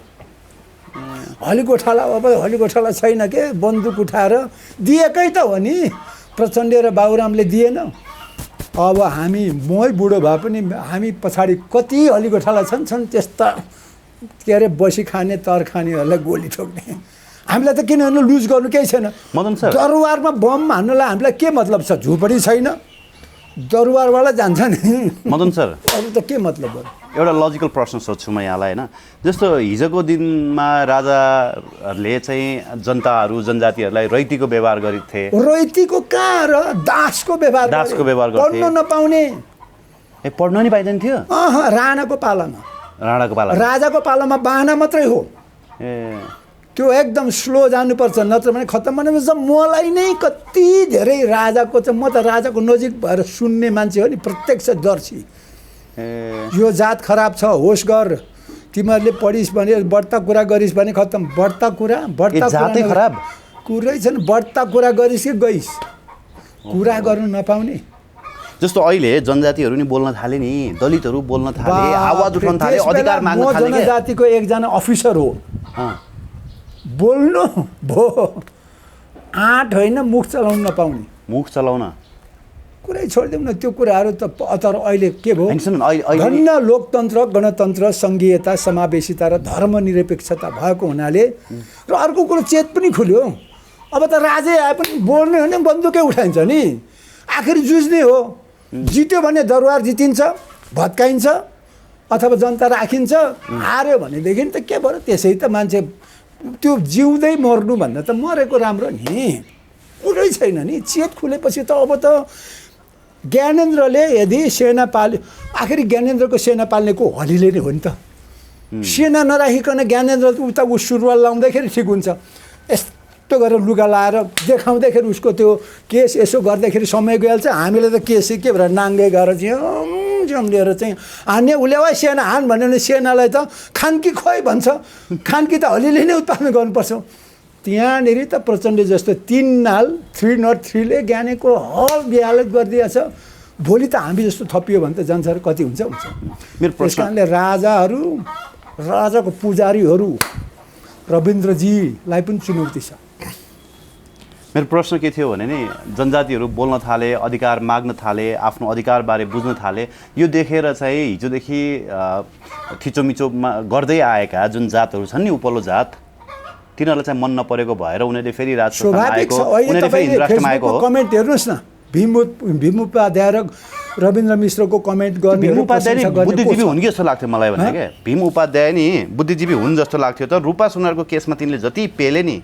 हलिगोठाला अब हलिगोठाला छैन के बन्दुक उठाएर दिएकै त हो नि प्रचण्ड र बाबुरामले दिएन। अब हामी मै बुढो भए पनि हामी पछाडि कति हलिगोठाला छन् त्यस्ता के अरे बसी खाने तर खानेहरूलाई गोली ठोक्ने हामीलाई त किनभने लुज गर्नु केही छैन। दरबारमा बम हान्नुलाई हामीलाई के मतलब छ झुपडी छैन दरबारवाला जान्छ नि मदन सर अरू त के मतलब हो। एउटा लजिकल प्रश्न सोध्छु म यहाँलाई होइन जस्तो हिजोको दिनमा राजाहरूले चाहिँ जनताहरू जनजातिहरूलाई रैतीको व्यवहार गरेथे रैतीको कहाँ र दासको व्यवहार गर्थे पढ्नु नपाउने पढ्नु नि पाइँदैन थियो राणाको पालामा राजाको पालामा बाहना मात्रै हो त्यो एकदम स्लो जानुपर्छ नत्र भने खत्तम भनेपछि मलाई नै कति धेरै राजाको चाहिँ म त राजाको नजिक भएर सुन्ने मान्छे हो नि प्रत्यक्षदर्शी यो जात खराब छ होस गर तिमीहरूले पढिस् भने बढ्ता कुरा गरिस् भने खत्तम बढ्ता कुरा जातै खराब कुरै छैन बढ्ता कुरा गरिस् कि गइस् कुरा गर्नु नपाउने जस्तो अहिले जनजातिहरू नि बोल्न थाले नि दलितहरू बोल्न थाले आवाज उठाउन थाले अधिकार माग्न थाले जनजातिको एकजना अफिसर हो बोल्नु भो आँट होइन मुख चलाउन नपाउने मुख चलाउन कुरै छोडिदिउँ न त्यो कुराहरू त तर अहिले के भयो धन्य लोकतन्त्र गणतन्त्र सङ्घीयता समावेशिता र धर्मनिरपेक्षता भएको हुनाले र अर्को कुरो चेत पनि खुल्यो अब त राजै आए पनि बोल्ने हो भने बन्दुकै उठाइन्छ नि आखिर जुझ्ने हो जित्यो भने दरबार जितिन्छ भत्काइन्छ अथवा जनता राखिन्छ हार्यो भनेदेखि त के भयो त्यसै त मान्छे त्यो जिउँदै मर्नु भन्दा त मरेको राम्रो नि कुरै छैन नि चेत खुलेपछि त अब त ज्ञानेन्द्रले यदि सेना पाल्यो आखिर ज्ञानेन्द्रको सेना पाल्नेको हलीले नै हो नि त सेना नराखिकन ज्ञानेन्द्र उता ऊ सुरुवाल लाउँदाखेरि ठिक हुन्छ। यस्तो गरेर लुगा लाएर देखाउँदाखेरि उसको त्यो केस यसो गर्दाखेरि समय गइहाल्छ। हामीले त केस के भएर नाङ्गे गएर चाहिँ लिएर चाहिँ हान्ने उसले वा सेना हान भन्यो भने सेनालाई त खान्की खोइ भन्छ। खान्की त अलिअलि नै उत्पादन गर्नुपर्छ। त्यहाँनिर त प्रचण्ड जस्तो 3 नाल 303ले ज्ञानेको हल बेहालत गरिदिएछ। भोलि त हामी जस्तो थपियो भने त जनसर कति हुन्छ। मेरो त्यस कारणले राजाको पुजारीहरू रविन्द्रजीलाई पनि चुनौती छ। मेरो प्रश्न के थियो भने नि जनजातिहरू बोल्न थाले, अधिकार माग्न थाले, आफ्नो अधिकारबारे बुझ्न थाले। यो देखेर चाहिँ हिजोदेखि थिचोमिचोमा गर्दै आएका जुन जातहरू छन् नि उपल्लो जात, तिनीहरूलाई चाहिँ मन नपरेको भएर उनीहरूले फेरि राजस्थानमा आएको, उनीहरूले फेरि हिन्दू राष्ट्रमा आएको हो। कमेन्ट हेर्नुहोस् न, भीम उपाध्याय र रविन्द्र मिश्रको कमेन्ट गर्ने। भीम उपाध्याय नि बुद्धिजीवी हुन् कि जस्तो लाग्थ्यो मलाई भने क्या। भीम उपाध्याय नि बुद्धिजीवी हुन् जस्तो लाग्थ्यो। त रूपा सुनारको केसमा तिनले जति पेले नि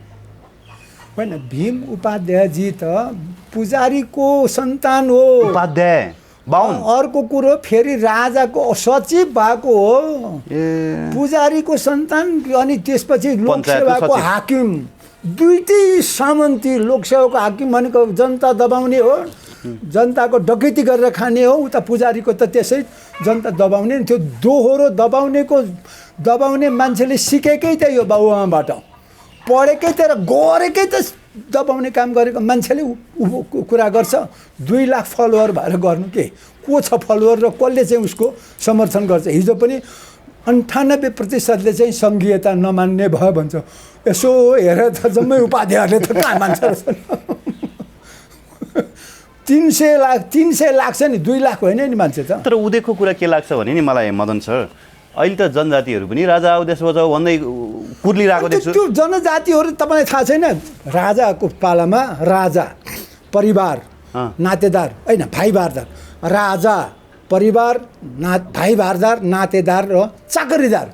होइन, भीम उपाध्यायजी त पुजारीको सन्तान हो। उपाध्याय बाहुन। अर्को कुरो फेरि राजाको सचिव भएको हो, पुजारीको सन्तान। अनि त्यसपछि लोकसेवाको हाकिम, दुईटै सामन्ती। लोकसेवाको हाकिम भनेको जनता दबाउने हो, जनताको डकैती गरेर खाने हो। उता पुजारीको त त्यसै जनता दबाउने। त्यो दोहोरो दबाउने मान्छेले सिकेकै त यो बाबुआमाबाट, पढेकै त र गरेकै त दबाउने काम गरेको मान्छेले कुरा गर्छ। 2 लाख फलोवर भएर गर्नु के को छ फलोवर र कसले चाहिँ उसको समर्थन गर्छ। हिजो पनि 98%ले चाहिँ सङ्घीयता नमान्ने भयो भन्छ। यसो हेरेर त जम्मै उपाध्यायहरूले त कहाँ मान्छ र। 300 लाख छ नि, 2 लाख होइन नि मान्छे त। तर उदेकको कुरा के लाग्छ भने नि मलाई मदन सर, अहिले त जनजातिहरू पनि राजा आउँदैछ बजाऊ भन्दै कुर्लिरहेको देख्छु। त्यो जनजातिहरू तपाईँलाई थाहा छैन, राजाको पालामा राजा परिवार नातेदार होइन, भाइ बारदार, राजा परिवार भाइ बारदार नातेदार र चाकरीदार।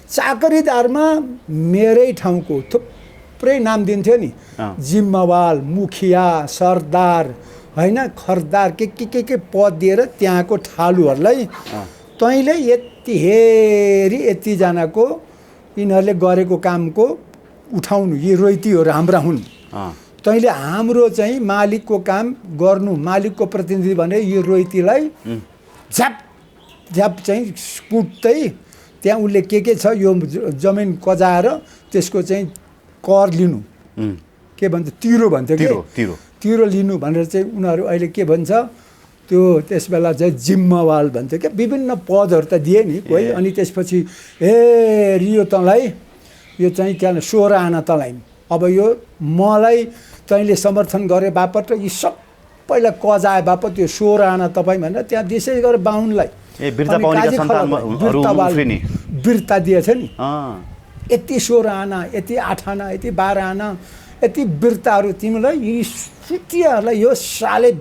चाकरीदारमा मेरै ठाउँको थुप्रै नाम दिन्थ्यो नि, जिम्मावाल, मुखिया, सरदार होइन, खरदार के पद दिएर त्यहाँको ठालुहरूलाई तैँले यति हेरी यतिजनाको यिनीहरूले गरेको कामको उठाउनु, यी रोइतीहरू हाम्रा हुन्। तैँले हाम्रो चाहिँ मालिकको काम गर्नु, मालिकको प्रतिनिधि भने यो रोइतीलाई झ्याप चाहिँ कुट्दै त्यहाँ उसले के छ यो जमिन कजाएर त्यसको चाहिँ कर लिनु, के भन्छ तिरो भन्थ्यो कि तिरो लिनु भनेर चाहिँ उनीहरू अहिले के भन्छ त्यो त्यस बेला चाहिँ जिम्मावाल भन्थ्यो क्या। विभिन्न पदहरू त दिए नि कोही। अनि त्यसपछि रियो तँलाई यो चाहिँ क्या 16 आना तँलाई, अब यो मलाई तैँले समर्थन गरे बापत र यी सबैलाई कजाए बापत यो 16 आना तपाईँ भनेर त्यहाँ विशेष गरेर बाहुनलाई बिर्ता दिएछ नि। यति 16 आना, यति 8 आना, यति 12 आना, यति बिर्ताहरू तिमीलाई यी सुतियाहरूलाई यो साले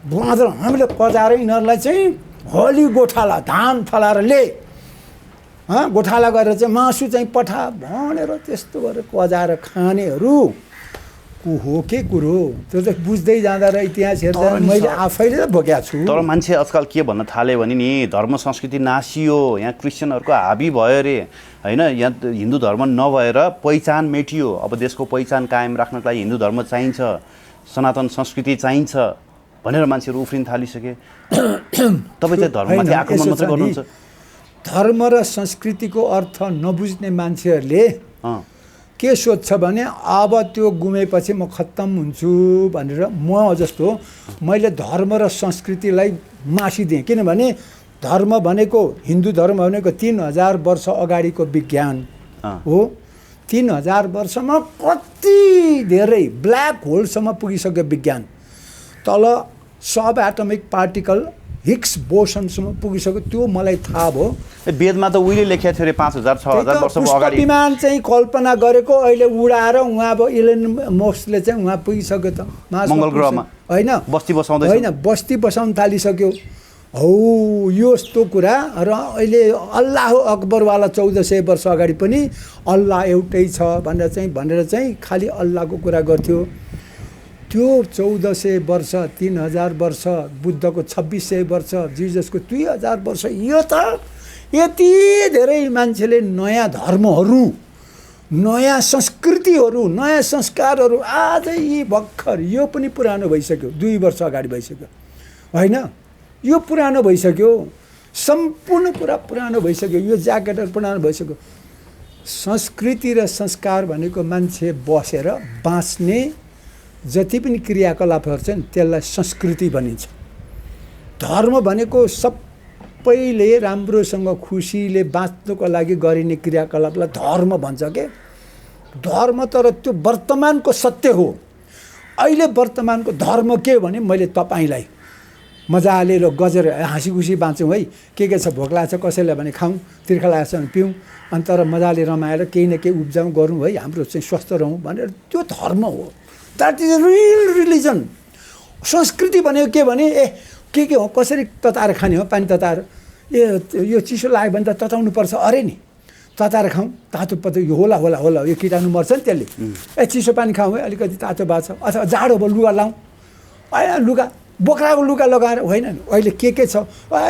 बुहादर हामीले कजाएर यिनीहरूलाई चाहिँ हली गोठाला धान फलाएर ले गोठाला गरेर चाहिँ मासु चाहिँ पठा भनेर त्यस्तो गरेर कजाएर खानेहरू को हो के कुरो। त्यो चाहिँ बुझ्दै जाँदा र इतिहास हेर्दा मैले आफैले त भोगेको छु। तर मान्छे आजकल के भन्न थाल्यो भने नि धर्म संस्कृति नासियो, यहाँ क्रिस्चियनहरूको हाबी भयो अरे होइन, यहाँ हिन्दू धर्म नभएर पहिचान मेटियो। अब देशको पहिचान कायम राख्नको लागि हिन्दू धर्म चाहिन्छ, सनातन संस्कृति चाहिन्छ भनेर मान्छेहरू उफ्रिन थालिसके। तपाईँ चाहिँ धर्ममाथि आक्रमण मात्रै गर्नुहुन्छ। धर्म र संस्कृतिको अर्थ नबुझ्ने मान्छेहरूले के सोध्छ भने अब त्यो गुमेपछि म खत्तम हुन्छु भनेर। म जस्तो मैले धर्म र संस्कृतिलाई मासिदिएँ, किनभने धर्म भनेको हिन्दू धर्म भनेको 3000 वर्ष अगाडिको विज्ञान हो। 3000 वर्षमा कति धेरै ब्ल्याक होलसम्म पुगिसक्यो विज्ञान, तल सब एटमिक पार्टिकल हिग्स बोसनसम्म पुगिसक्यो। त्यो मलाई थाहा भयो। वेदमा त उहिले लेखेको थियो अरे 5000-6000 वर्ष अगाडि। विमान चाहिँ कल्पना गरेको अहिले उडाएर उहाँ अब इलन मस्कले चाहिँ उहाँ पुगिसक्यो त मङ्गल ग्रहमा होइन, बस्ती बसाउँदै होइन बस्ती बसाउन थालिसक्यो हौ यस्तो कुरा। र अहिले अल्लाह अकबरवाला 1400 वर्ष अगाडि पनि अल्लाह एउटै छ भनेर चाहिँ खालि अल्लाहको कुरा गर्थ्यो। त्यो 1400 वर्ष, 3000 वर्ष, बुद्धको 2600 वर्ष, जिजसको 2000 वर्ष, यो त यति धेरै मान्छेले नयाँ धर्महरू, नयाँ संस्कृतिहरू, नयाँ संस्कारहरू आजै यी भर्खर, यो पनि पुरानो भइसक्यो, 2 वर्ष अगाडि भइसक्यो होइन, यो पुरानो भइसक्यो, सम्पूर्ण कुरा पुरानो भइसक्यो, यो ज्याकेटहरू पुरानो भइसक्यो। संस्कृति र संस्कार भनेको मान्छे बसेर बाँच्ने जति पनि क्रियाकलापहरू छन् त्यसलाई संस्कृति भनिन्छ। धर्म भनेको सबैले राम्रोसँग खुसीले बाँच्नुको लागि गरिने क्रियाकलापलाई धर्म भन्छ के। धर्म तर त्यो वर्तमानको सत्य हो। अहिले वर्तमानको धर्म के भने मैले तपाईँलाई मजाले ल गजेर हाँसी खुसी बाँचौँ है, के छ भोक लाग्छ कसैलाई भने खाउँ, तिर्खा लागेको छ भने पिउँ, अनि तर मजाले रमाएर केही न केही उब्जाउँ गरौँ है, हाम्रो चाहिँ स्वस्थ रहौँ भनेर त्यो धर्म हो। That is a real religion. संस्कृति भनेको के भने के हो, कसरी तताएर खाने हो, पानी तताएर, यो चिसो लाग्यो भने त तताउनुपर्छ अरे नि, तताएर खाउँ, तातो पत्तो यो होला होला होला यो किटाणु मर्छ नि त्यसले, चिसो पानी खाउँ है, अलिकति तातो भएको छ, अथवा जाडो भयो लुगा लाउँ, लुगा बोक्राको लुगा लगाएर होइन, अहिले के छ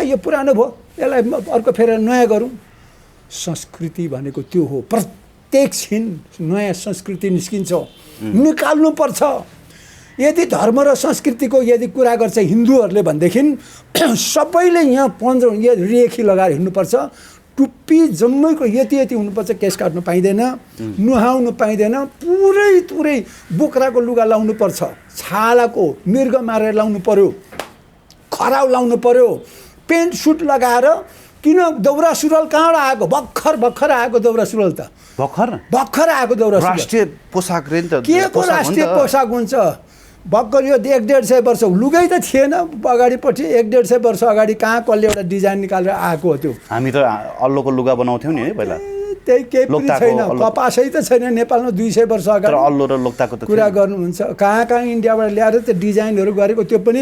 यो पुरानो भयो यसलाई अर्को फेर नयाँ गरौँ। संस्कृति भनेको त्यो हो। प्रत्येक छिन नयाँ संस्कृति निस्किन्छ, निकाल्नुपर्छ। यदि धर्म र संस्कृतिको यदि कुरा गर्छ हिन्दूहरूले भनेदेखि सबैले यहाँ 15 रेखी लगाएर हिँड्नुपर्छ, टुप्पी जम्मैको यति यति हुनुपर्छ, केस काट्नु पाइँदैन, नुहाउनु पाइँदैन, पुरै बोक्राको लुगा लाउनु पर्छ, छालाको मृग मारेर लाउनु पर्यो, खराउ लाउनु पर्यो, पेन्ट सुट लगाएर। किन दौरा सुरुवाल कहाँबाट आएको, भर्खर आएको दौरा सुरुवाल त भर्खर आएको दौरा सुरुवाल राष्ट्रिय पोसाक रे नि त, के को राष्ट्रिय पोसाक हुन्छ। भर्खर यो 150 वर्ष लुगै त थिएन अगाडिपट्टि, 150 वर्ष अगाडि कहाँ कसले एउटा डिजाइन निकालेर आएको हो त्यो। हामी त अल्लोको लुगा बनाउँथ्यौँ नि है पहिला, त्यही केही पनि छैन, कपासै त छैन नेपालमा 200 वर्ष अगाडि। अल्लो र लोकताको त कुरा गर्नुहुन्छ, कहाँ इन्डियाबाट ल्याएर त्यो डिजाइनहरू गरेको, त्यो पनि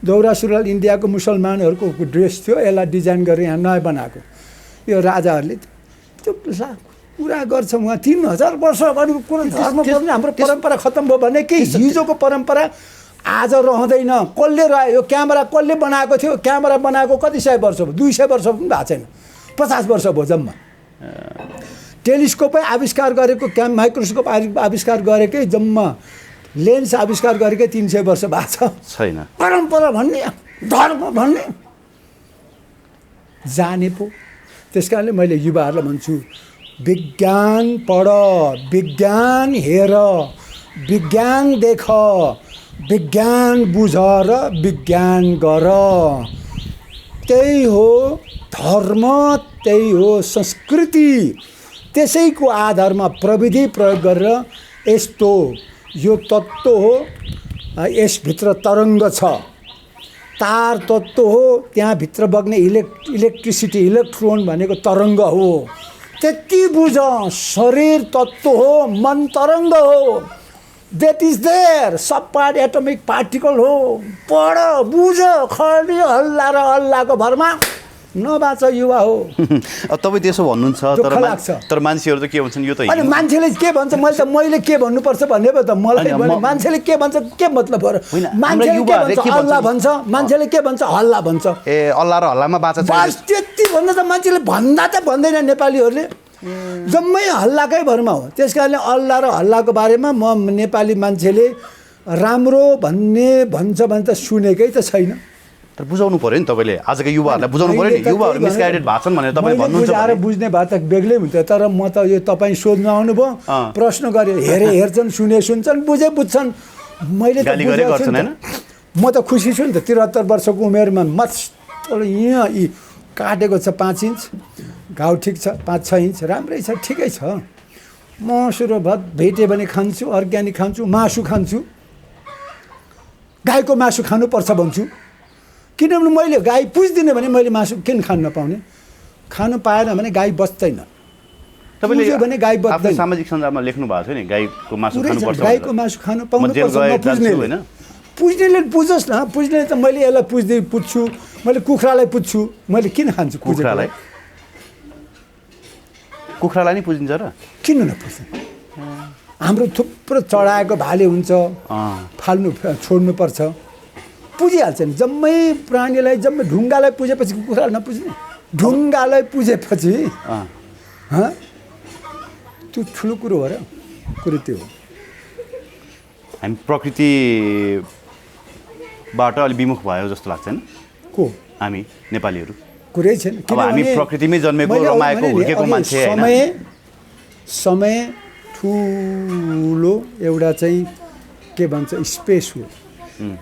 दौरा सुरुवाल इन्डियाको मुसलमानहरूको ड्रेस थियो, यसलाई डिजाइन गरेर यहाँ नयाँ बनाएको। यो राजाहरूले त्यो कुरा गर्छ उहाँ 3000 वर्ष अगाडिको कुरा। धर्म पनि हाम्रो परम्परा खत्तम भयो भने के हिजोको परम्परा आज रहँदैन। कसले रह्यो, यो क्यामेरा कसले बनाएको थियो, क्यामेरा बनाएको कति सय वर्ष भयो, 200 वर्ष पनि भएको छैन, 50 वर्ष भयो जम्मा। टेलिस्कोपै आविष्कार गरेको, माइक्रोस्कोप आविष्कार गरेकै जम्मा, लेन्स आविष्कार गरेकै 300 वर्ष भएको छैन। परम्परा भन्ने धर्म भन्ने जाने पो। त्यस कारणले मैले युवाहरूलाई भन्छु, विज्ञान पढ, विज्ञान हेर, विज्ञान देख, विज्ञान बुझ र विज्ञान गर। त्यही हो धर्म, त्यही हो संस्कृति। त्यसैको आधारमा प्रविधि प्रयोग गरेर यस्तो यो तत्त्व हो, यसभित्र तरङ्ग छ, तार तत्त्व हो, त्यहाँभित्र बग्ने इलेक्ट्रिसिटी, इलेक्ट्रोन भनेको तरङ्ग हो। त्यति बुझ, शरीर तत्त्व हो, मन तरङ्ग हो, that is there, sub part atomic particle हो। पढ बुझ, खालि हल्ला र हल्लाको भरमा नबाच युवा हो। अब तपाईँ त्यसो भन्नुहुन्छ, तर मान्छेहरू त के भन्छन्, यो त अनि मान्छेले के भन्छ, मैले के भन्नुपर्छ भन्ने पो त मलाई मान्छेले के भन्छ के मतलब हो र? मान्छेले के भन्छ अल्लाह भन्छ, मान्छेले के भन्छ हल्ला भन्छ। ए अल्लाह र हल्लामा बाँच्छ बस त्यति भन्दा त मान्छेले भन्दा त भन्दैन नेपालीहरूले, जम्मै हल्लाकै भरमा हो। त्यस कारणले अल्लाह र हल्लाको बारेमा म नेपाली मान्छेले राम्रो भन्छ भने त सुनेकै त छैन। तर बुझाउनु पर्यो नि तपाईँले, आजको युवाहरूलाई बुझाउनु पर्यो नि, युवाहरू मिसगाइडेड भएको छन् भनेर तपाईले भन्नुहुन्छ। बुझाएर बुझ्ने भए त बेग्लै हुन्छ, तर म त यो तपाईँ सोध्न आउनुभयो, प्रश्न गरे, हेर्छन्, सुन्छन्, बुझ्छन्। मैले त बुझेको छु नि, म त खुसी छु नि त। 73 वर्षको उमेरमा मस्त यहाँ यी काटेको छ 5 इन्च, घाउ ठिक छ, 5-6 इन्च, राम्रै छ, ठिकै छ। म सुरु भात भेटेँ भने खान्छु, अर्ग्यानिक खान्छु, मासु खान्छु, गाईको मासु खानुपर्छ भन्छु। किनभने मैले गाई पुज्दिनँ भने मैले मासु किन खानु नपाउने? खानु पाएन भने गाई बच्दैन, तपाईँले भने गाई बच्दैन। सामाजिक सञ्जालमा लेख्नु भएको थियो नि, गाईको मासु खानुपर्छ, गाईको मासु खानु पाउनुपर्छ। पुज्नेले पुज्छस् न, पुज्ने त मैले यसलाई पुज्छु, मैले कुखुरालाई पुज्छु, मैले किन खान्छु कुखुरालाई? कुखुरालाई नि पुजिन्छ र? किन नपुज्छ? हाम्रो थुप्रो चढाएको भाले हुन्छ, फाल्नु छोड्नुपर्छ, पुजिहाल्छ नि। जम्मै प्राणीलाई, जम्मै ढुङ्गालाई पुजेपछि कुखुरा नपुज्ने? ढुङ्गालाई पुजेपछि त्यो ठुलो कुरो हो र कुरो त्यो हो। हामी प्रकृतिबाट अलिक विमुख भयो जस्तो लाग्छ नि को हामी नेपालीहरू। कुरै छैन, अब हामी प्रकृतिमै जन्मेको रमाएको हुर्केको मान्छे होइन। समय ठुलो एउटा चाहिँ के भन्छ स्पेस हो,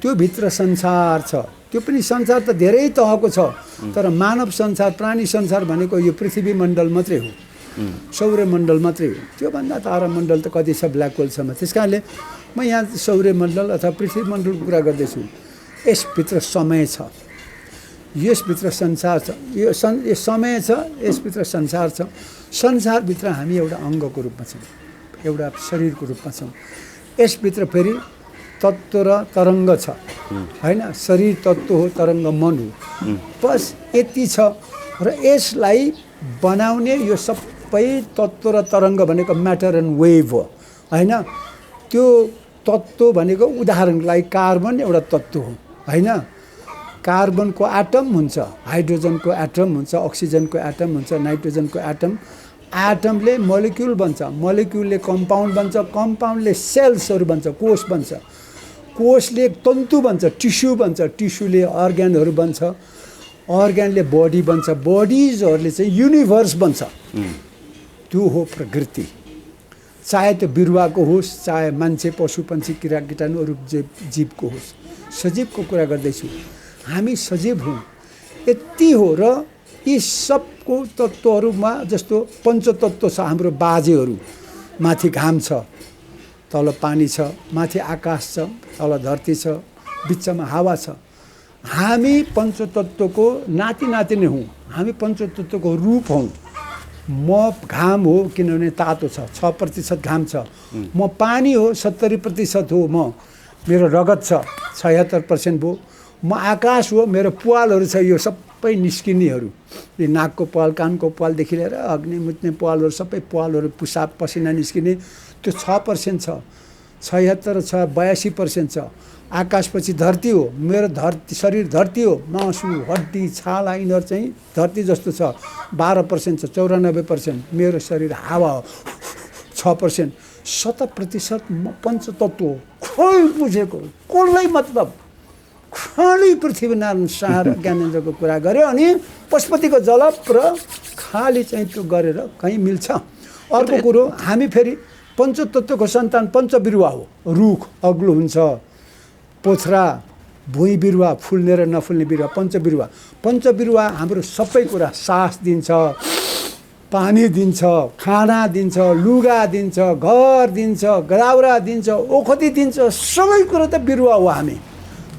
त्यो भित्र संसार छ। त्यो पनि संसार त धेरै तहको छ, तर मानव संसार प्राणी संसार भनेको यो पृथ्वी मण्डल मात्रै हो, सौर्यमण्डल मात्रै हो। त्योभन्दा तारामण्डल त कति छ, ब्ल्याक होलसम्म। त्यस कारणले म यहाँ सौर्यमण्डल अथवा पृथ्वी मण्डलको कुरा गर्दैछु। यसभित्र समय छ, यसभित्र संसार छ, यो समय छ, यसभित्र संसार छ। संसारभित्र हामी एउटा अङ्गको रूपमा छौँ, एउटा शरीरको रूपमा छौँ। यसभित्र फेरि तत्त्व र तरङ्ग छ होइन। शरीर तत्त्व हो, तरङ्ग मन हो, बस यति छ। र यसलाई बनाउने यो सबै तत्त्व र तरङ्ग भनेको म्याटर एन्ड वेभ हो होइन। त्यो तत्त्व भनेको उदाहरणको लागि कार्बन एउटा तत्त्व हो होइन। कार्बनको एटम हुन्छ, हाइड्रोजनको एटम हुन्छ, अक्सिजनको एटम हुन्छ, नाइट्रोजनको एटम। एटमले मोलिक्युल बन्छ, मोलिक्युलले कम्पाउन्ड बन्छ, कम्पाउन्डले सेल्सहरू बन्छ, कोष बन्छ, कोषले तन्तु बन्छ, टिस्यु बन्छ, टिस्युले अर्ग्यानहरू बन्छ, अर्ग्यानले बडी बन्छ, बडिजहरूले चाहिँ युनिभर्स बन्छ। त्यो हो प्रकृति। चाहे त्यो बिरुवाको होस्, चाहे मान्छे पशु पन्छी किरा कीटाणु अरू जीवको होस्। सजीवको कुरा गर्दैछु, हामी सजीव हौँ, यति हो। र यी सबको तत्त्वहरूमा जस्तो पञ्चतत्त्व छ हाम्रो बाजेहरू। माथि घाम छ, तल पानी छ, माथि आकाश छ, तल धरती छ, बिचमा हावा छ। हामी पञ्चतत्त्वको नाति नातिनी हौँ, हामी पञ्चतत्त्वको रूप हौँ। म घाम हो किनभने तातो छ, 6% घाम छ। म पानी हो, 70% हो। मेरो रगत छ, 76% भयो। म आकाश हो, मेरो प्वालहरू छ, यो सबै निस्किनेहरू, यो नाकको प्वाल, कानको प्वालदेखि लिएर अग्नि मुत्ने प्वालहरू, सबै प्वालहरू, पिसाब पसिना निस्किने, त्यो 6% छ। 76 छ, 82% छ। आकाशपछि धरती हो, मेरो धरती शरीर धरती हो, मासु हड्डी छाला यिनीहरू चाहिँ धरती जस्तो छ, 12% छ। 94% मेरो शरीर हावा हो, 6%। 100% म पञ्चतत्त्व हो। खोइ बुझेको कसलाई मतलब खाली पृथ्वीनारायण शाह र ज्ञानेन्द्रको कुरा गर्यो अनि पशुपतिको जलप र खाली चाहिँ त्यो गरेर कहीँ मिल्छ। अर्को कुरो, हामी फेरि पञ्चतत्त्वको सन्तान पञ्चबिरुवा हो। रुख अग्लो हुन्छ, पोथ्रा भुइँ बिरुवा, फुल्ने र नफुल्ने बिरुवा, पञ्चबिरुवा। पञ्चबिरुवा हाम्रो सबै कुरा, सास दिन्छ, पानी दिन्छ, खाना दिन्छ, लुगा दिन्छ, घर दिन्छ, दाउरा दिन्छ, ओखती दिन्छ, सबै कुरो त बिरुवा हो हामी।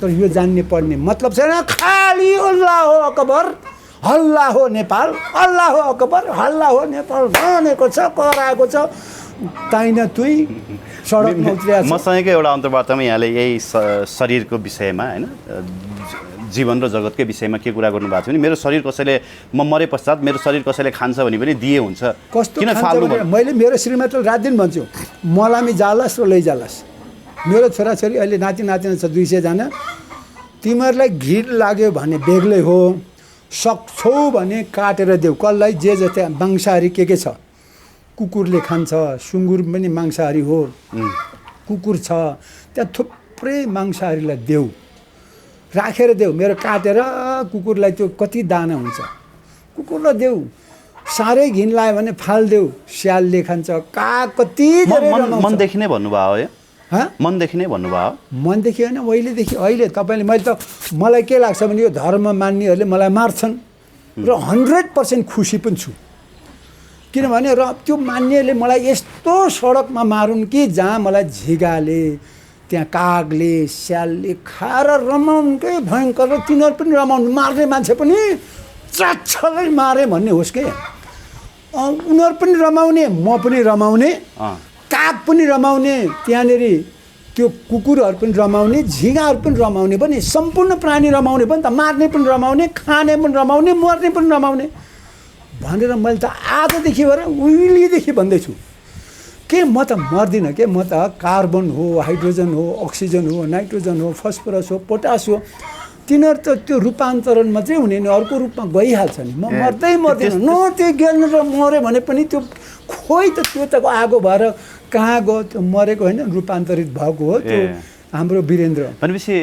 तर यो जान्ने पढ्ने मतलब छैन। खाली अल्लाह हो अकबर, हल्ला हो नेपाल, अल्लाह हो अकबर, हल्ला हो नेपाल भनेको छ, कराएको छ। ताइन तुई सडकमा उत्रिया छ। मसँगैको एउटा अन्तर्वार्तामा यहाँले यही शरीरको विषयमा होइन, जीवन र जगतकै विषयमा के कुरा गर्नुभएको छ भने मेरो शरीर कसैले, म मरे पश्चात मेरो शरीर कसैले खान्छ भने पनि दिए हुन्छ। कस्तो किन फाल्नु? मैले मेरो श्रीमतीलाई रात दिन भन्छु, मलामी जालास् र लैजालास्। मेरो छोराछोरी अहिले नाति नातिना छ 200 जना। तिमीहरूलाई घिर लाग्यो भने बेग्लै हो, सक्छौ भने काटेर देऊ। कसलाई? जे जस्तै मांसाहारी के छ, कुकुरले खान्छ, सुँगुर पनि मांसाहारी हो, कुकुर छ, त्यहाँ थुप्रै मांसाहारीलाई देऊ, राखेर देऊ। मेरो काटेर कुकुरलाई त्यो कति दाना हुन्छ, कुकुरलाई देऊ। साह्रै घिन लाग्यो भने फालिदेऊ, स्यालले खान्छ, काग कति मनदेखि नै भन्नुभयो हो? मनदेखि नै भन्नुभयो? मनदेखि होइन, उहिलेदेखि। अहिले तपाईँले, मैले त मलाई के लाग्छ भने यो धर्म मान्नेहरूले मलाई मार्छन् र 100% खुसी पनि छु। किनभने र त्यो मान्नेले मलाई यस्तो सडकमा मारुन् कि जहाँ मलाई झिगाले, त्यहाँ कागले, स्यालले खाएर रमाउनुकै भयङ्कर, र तिनीहरू पनि रमाउनु, मार्ने मान्छे पनि चाच्छलै मारे भन्ने होस् के। उनीहरू पनि रमाउने, म पनि रमाउने, काग पनि रमाउने, त्यहाँनिर त्यो कुकुरहरू पनि रमाउने, झिँगाहरू पनि रमाउने, पनि सम्पूर्ण प्राणी रमाउने पनि त, मार्ने पनि रमाउने, खाने पनि रमाउने, मर्ने पनि रमाउने भनेर मैले त आजदेखि भएर उहिलेदेखि भन्दैछु के म त मर्दिनँ के। म त कार्बन हो, हाइड्रोजन हो, अक्सिजन हो, नाइट्रोजन हो, फस्फरस हो, पोटास हो, तिनीहरू त त्यो रूपान्तरण मात्रै हुने नि, अर्को रूपमा गइहाल्छ नि। म मर्दै मर्दैन न, त्यो ज्ञानेन्द्र मऱ्यो भने पनि त्यो खोइ त त्यो त आगो भएर कहाँ गयो, त्यो मरेको होइन, रूपान्तरित भएको हो त्यो हाम्रो वीरेन्द्र। भनेपछि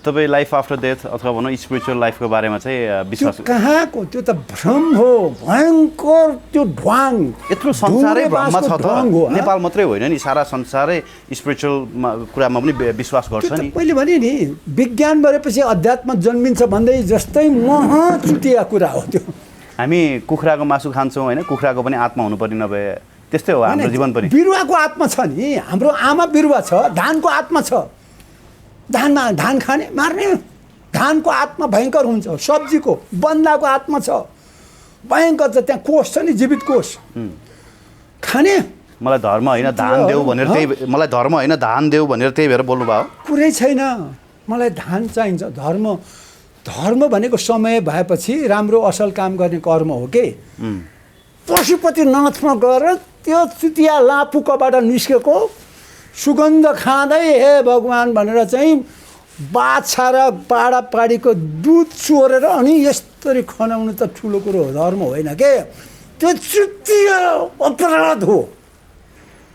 तपाईँ लाइफ आफ्टर डेथ अथवा भनौँ स्पिरिचुअल लाइफको बारेमा चाहिँ विश्वास? कहाँको, त्यो त भ्रम हो, भयङ्कर त्यो ढ्वाङ। यत्रो संसारै भ्रममा छ त, नेपाल मात्रै होइन नि, सारा संसारै स्पिरिचुअल कुरामा पनि विश्वास गर्छ नि। मैले भने नि विज्ञान गरेपछि अध्यात्म जन्मिन्छ भन्दै जस्तै महाचुटिया कुरा हो त्यो। हामी कुखुराको मासु खान्छौँ होइन, कुखुराको पनि आत्मा हुनुपर्ने नभए त्यस्तै हो हाम्रो जीवन पनि। बिरुवाको आत्मा छ नि, हाम्रो आमा बिरुवा छ, धानको आत्मा छ, धान खाने मार्ने धानको आत्मा भयङ्कर हुन्छ, सब्जीको बन्दाको आत्मा छ भयङ्कर छ, त्यहाँ कोष छ नि, जीवित कोष खाने। मलाई धर्म होइन धान देऊ भनेर त्यही, मलाई धर्म होइन धान देऊ भनेर त्यही भएर बोल्नु भयो? कुरै छैन, मलाई धान चाहिन्छ। धर्म भनेको समय भएपछि राम्रो असल काम गर्ने कर्म हो के। पशुपतिनाथमा गएर त्यो चुतिया लापुकबाट निस्केको सुगन्ध खाँदै हे भगवान् भनेर चाहिँ बाछा र पाडापाडीको दुध चोरेर अनि यस्तरी खनाउनु त ठुलो कुरो हो, धर्म होइन के, त्यो चुतिया अपराध हो।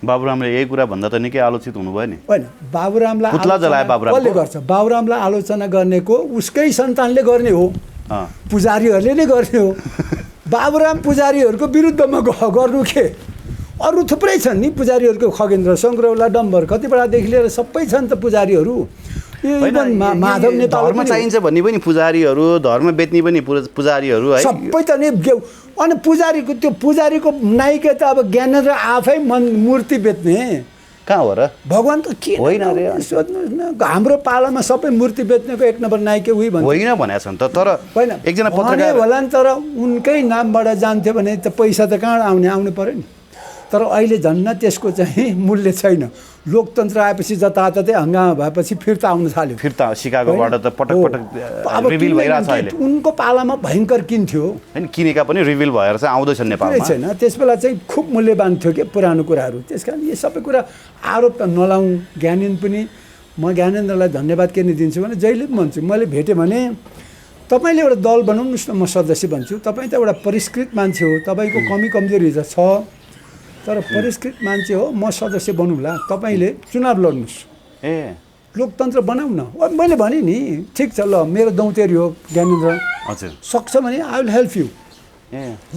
बाबुरामले यही कुरा भन्दा त निकै आलोचित हुनुभयो नि। होइन, बाबुरामलाई पुतला जलाए बाबुराम कसले गर्छ? बाबुरामलाई आलोचना गर्नेको उसकै सन्तानले गर्ने हो, पुजारीहरूले नै गर्ने हो। बाबुराम पुजारीहरूको विरुद्धमा गर्नु के? अरू थुप्रै छन् नि पुजारीहरूको, खगेन्द्र शङ्करौला डम्बर कतिपयदेखि लिएर सबै छन् त पुजारीहरू। माधव नेपाल धर्म चाहिन्छ भन्ने पनि पुजारीहरू, धर्म बेच्ने पनि पुजारीहरू है, सबै त नि। अनि पुजारीको त्यो पुजारीको नाइके त अब ज्ञानेन्द्र आफै मूर्ति बेच्ने कहाँ हो र? भगवान् त के होइन रे, सोध्नुहोस् न, हाम्रो पालामा सबै मूर्ति बेच्नेको एक नम्बर नाइके उही भन्छ। होइन भनेको छ नि त, तर होइन एकजना पत्रकार होला नि, तर उनकै नामबाट जान्थ्यो भने त पैसा त कहाँ आउनु पर्यो नि। तर अहिले झन्न त्यसको चाहिँ मूल्य छैन। लोकतन्त्र आएपछि जताततै हङ्गामा भएपछि फिर्ता आउन थाल्यो। फिर्ता सिकागोबाट त पटक पटक रिभिल भइरहेछ अहिले। उनको पालामा भयङ्कर किन्थ्यो होइन, किनेका पनि रिभिल भएर चाहिँ आउँदैछन् नेपालमा। छैन त्यस बेला चाहिँ खुब मूल्यवान थियो कि पुरानो कुराहरू। त्यस कारण यो सबै कुरा आरोप त नलाउँ। ज्ञानेन्द्र पनि, म ज्ञानेन्द्रलाई धन्यवाद किन दिन्छु भने जहिले पनि भन्छु, मैले भेटेँ भने तपाईँले एउटा दल बनाउनुहोस् न, म सदस्य बन्छु। तपाईँ त एउटा परिष्कृत मान्छे हो, तपाईँको कमी कमजोरी छ तर परिष्कृत मान्छे हो, म सदस्य बनौँला, तपाईँले चुनाव लड्नुहोस्, लोकतन्त्र बनाऊ न। मैले भने नि ठिक छ, ल मेरो दौतेरी हो ज्ञानेन्द्र, हजुर सक्छ भने आई विल हेल्प यु।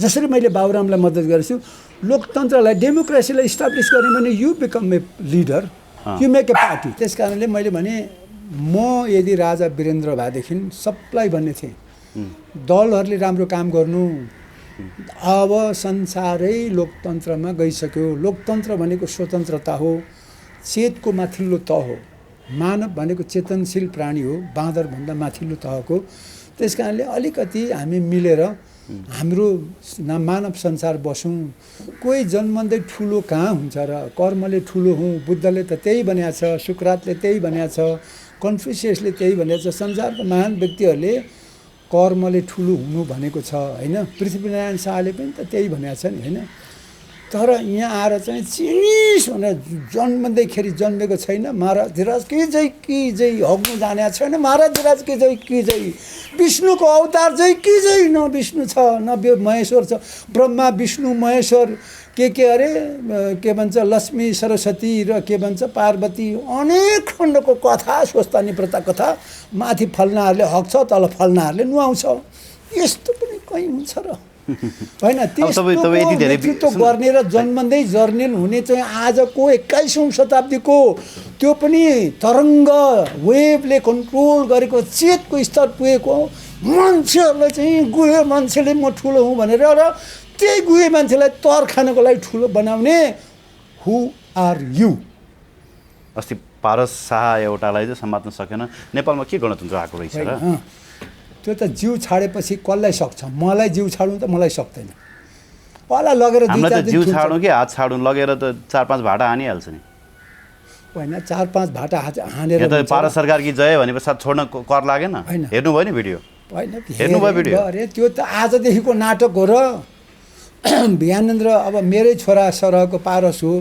जसरी मैले बाबुरामलाई मद्दत गरेछु, लोकतन्त्रलाई डेमोक्रेसीलाई इस्टाब्लिस गर्ने भने you become A leader, you make a party. त्यस कारणले मैले भने म यदि राजा वीरेन्द्र भएदेखि सबलाई भन्ने थिएँ, दलहरूले राम्रो काम गर्नु। अब संसारै लोकतन्त्रमा गइसक्यो। लोकतन्त्र भनेको स्वतन्त्रता हो, चेतको माथिल्लो तह हो। मानव भनेको चेतनशील प्राणी हो, बाँदरभन्दा माथिल्लो तहको। त्यस कारणले अलिकति हामी मिलेर हाम्रो मानव संसार बसौँ। कोही जन्मँदै ठुलो कहाँ हुन्छ र? कर्मले ठुलो हुँ, बुद्धले त त्यही भनेको छ, सुकरातले त्यही भनेको छ, कन्फ्युसियसले त्यही भनेको छ। संसारका महान व्यक्तिहरूले कर्मले ठुलो हुनु भनेको छ होइन। पृथ्वीनारायण शाहले पनि त त्यही भनेको छ नि होइन। तर यहाँ आएर चाहिँ चिनिस भनेर जन्मँदैखेरि जन्मेको छैन। महाराज धिराज कि जै हग्नु जाने छैन। महाराज धिराज कि जै विष्णुको अवतार चाहिँ कि जै न विष्णु छ न महेश्वर छ। ब्रह्मा विष्णु महेश्वर के अरे के भन्छ लक्ष्मी सरस्वती र के भन्छ पार्वती, अनेक खण्डको कथा, स्वस्तानी व्रत कथा। माथि फल्नाहरूले हक छ, तल फल्नाहरूले नुहाउँछ। यस्तो पनि कहीँ हुन्छ र? होइन, नेतृत्व गर्ने र जन्मँदै जर्नेल हुने चाहिँ आजको 21औं शताब्दीको त्यो पनि तरङ्ग वेभले कन्ट्रोल गरेको चेतको स्तर पुगेको मान्छेहरूलाई चाहिँ गुहे मान्छेले म ठुलो हुँ भनेर र त्यही गुहे मान्छेलाई तर खानको लागि ठुलो बनाउने हु आर यु? अस्ति पारस शाह एउटालाई चाहिँ समात्न सकेन। नेपालमा के गणतन्त्र आएको रहेछ र? त्यो त जिउ छाडेपछि कसलाई सक्छ? मलाई जिउ छाड्नु त मलाई सक्दैन। पहिला लगेर जिउ छाड्नु कि हात छाड्नु, लगेर त 4-5 भाटा हानिहाल्छ नि। होइन, 4-5 भाटा हानेर त पारस सरकार कि जय भनेपछि छोड्न कर लागेन? हेर्नुभयो नि भिडियो? होइन, हेर्नुभयो भिडियो? अरे त्यो त आजदेखिको नाटक हो र। ज्ञानेन्द्र अब मेरै छोरा सरहको पारस हो,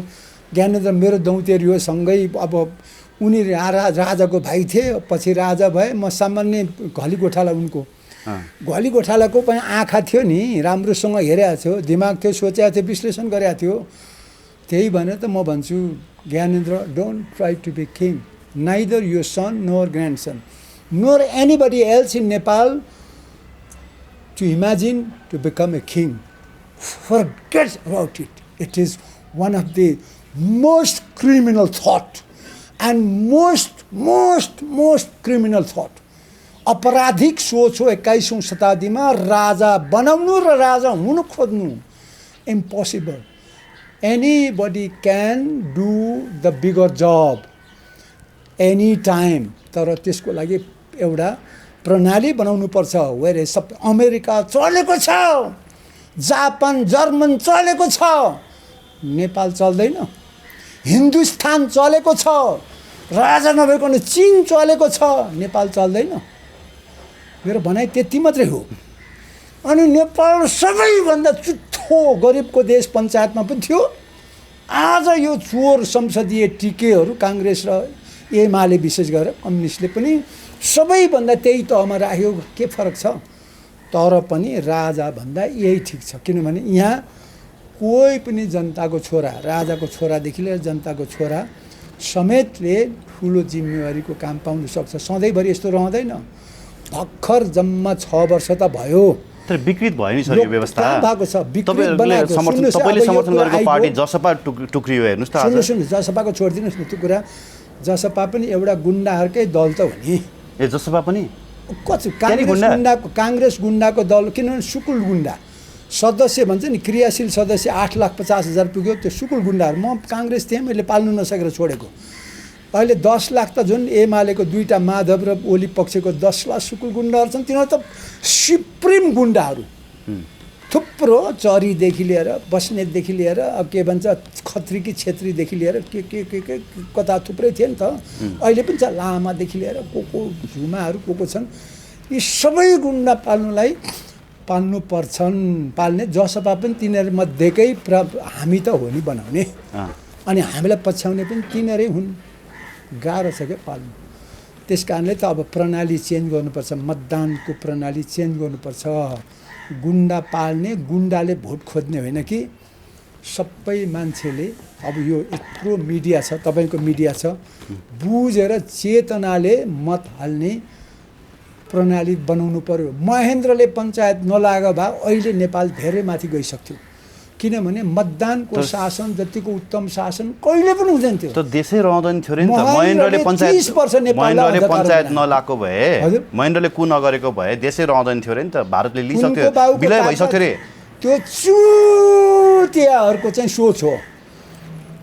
ज्ञानेन्द्र मेरो दौतेरी हो, सँगै अब उनी राजाको भाइ थिए, पछि राजा भए। म सामान्य घली गोठाला उनको। घली गोठालाको पनि आँखा थियो नि, राम्रोसँग हेरेको थियो, दिमाग थियो, सोचेको थियो, विश्लेषण गरेको थियो। त्यही भनेर त म भन्छु Gyanendra, don't try to be king, neither your son nor grandson nor anybody else in Nepal to imagine to become a king. Forget about it. It is one of the most criminal thought and most criminal thought. अपराधिक सोच हो 21औं शताब्दीमा राजा बनाउनु र राजा हुनु खोज्नु impossible. Anybody can do the bigger job any time. तर त्यसको लागि एउटा प्रणाली बनाउनु पर्छ। वेरे सब अमेरिका चलेको छ, जापान जर्मन चलेको छ, नेपाल चल्दैन। हिन्दुस्तान चलेको छ, राजा नभएको नि चीन चलेको छ, नेपाल चल्दैन। मेरो भनाइ त्यति मात्रै हो। अनि नेपाल सबैभन्दा चुट्ठो गरिबको देश पञ्चायतमा पनि थियो। आज यो चोर संसदीय टिकेहरू काङ्ग्रेस र एमाले विशेष गरेर कम्युनिस्टले पनि सबैभन्दा त्यही तहमा राख्यो। के फरक छ? तर पनि राजा भन्दा यही ठिक छ। किनभने यहाँ कोही पनि जनताको छोरा, राजाको छोरादेखि लिएर जनताको छोरा समेतले ठुलो जिम्मेवारीको काम पाउन सक्छ। सधैँभरि यस्तो रहँदैन। भर्खर जम्मा 6 वर्ष त भयो, तर विकृत भयो नि सर यो व्यवस्था। भएको छ विकृत बनाएको। तपाईले समर्थन गरेको पार्टी जसपा टुक्रियो, हेर्नुस् त। सुन्नुस्, जसपाको छोडिदिनुस् न त्यो कुरा। जसपा पनि एउटा गुन्डाहरूकै दल त हो नि। ए जसपा पनि काङ्ग्रेस गुन्डाको दल। किनभने सुकुल गुन्डा सदस्य भन्छ नि, क्रियाशील सदस्य 8,50,000 पुग्यो। त्यो सुकुल गुन्डाहरू। म काङ्ग्रेस थिएँ, मैले पाल्नु नसकेर छोडेको। अहिले 10 लाख त जुन एमालेको दुईटा माधव र ओली पक्षको 10 लाख सुकुल गुन्डाहरू छन्, तिनीहरू त सुप्रिम गुन्डाहरू। थुप्रो चरीदेखि लिएर बस्नेतदेखि लिएर अब के भन्छ खत्री कि छेत्रीदेखि लिएर के कता थुप्रै थिए नि त। अहिले पनि छ, लामादेखि लिएर को झुमाहरू को छन्। यी सबै गुन्डा पाल्नु पर्छन्। पाल्ने जसपा पनि तिनीहरू मध्येकै हामी त हो नि बनाउने, अनि हामीलाई पछ्याउने पनि तिनीहरू हुन्। गाह्रो छ क्या पाल्नु। त्यस कारणले त अब प्रणाली चेन्ज गर्नुपर्छ, मतदानको प्रणाली चेन्ज गर्नुपर्छ। गुन्डा पाल्ने, गुन्डाले भोट खोज्ने होइन कि सबै मान्छेले। अब यो यत्रो मिडिया छ, तपाईँको मिडिया छ, बुझेर चेतनाले मत हाल्ने प्रणाली बनाउनु पर्यो। महेन्द्रले पञ्चायत नलाग भए अहिले नेपाल धेरै माथि गइसक्थ्यो। किनभने मतदानको शासन जतिको उत्तम शासन कहिले पनि हुँदैन थियो। त देशै रहँदैन थियो नि त। महेन्द्रले पञ्चायत नलाएको भए, महेन्द्रले कु नगरेको भए देशै रहँदैन थियो नि त। भारतले लिइसक्थ्यो, विलय भइसक्थ्यो रे। त्यो चुतियाहरूको चाहिँ सोच हो।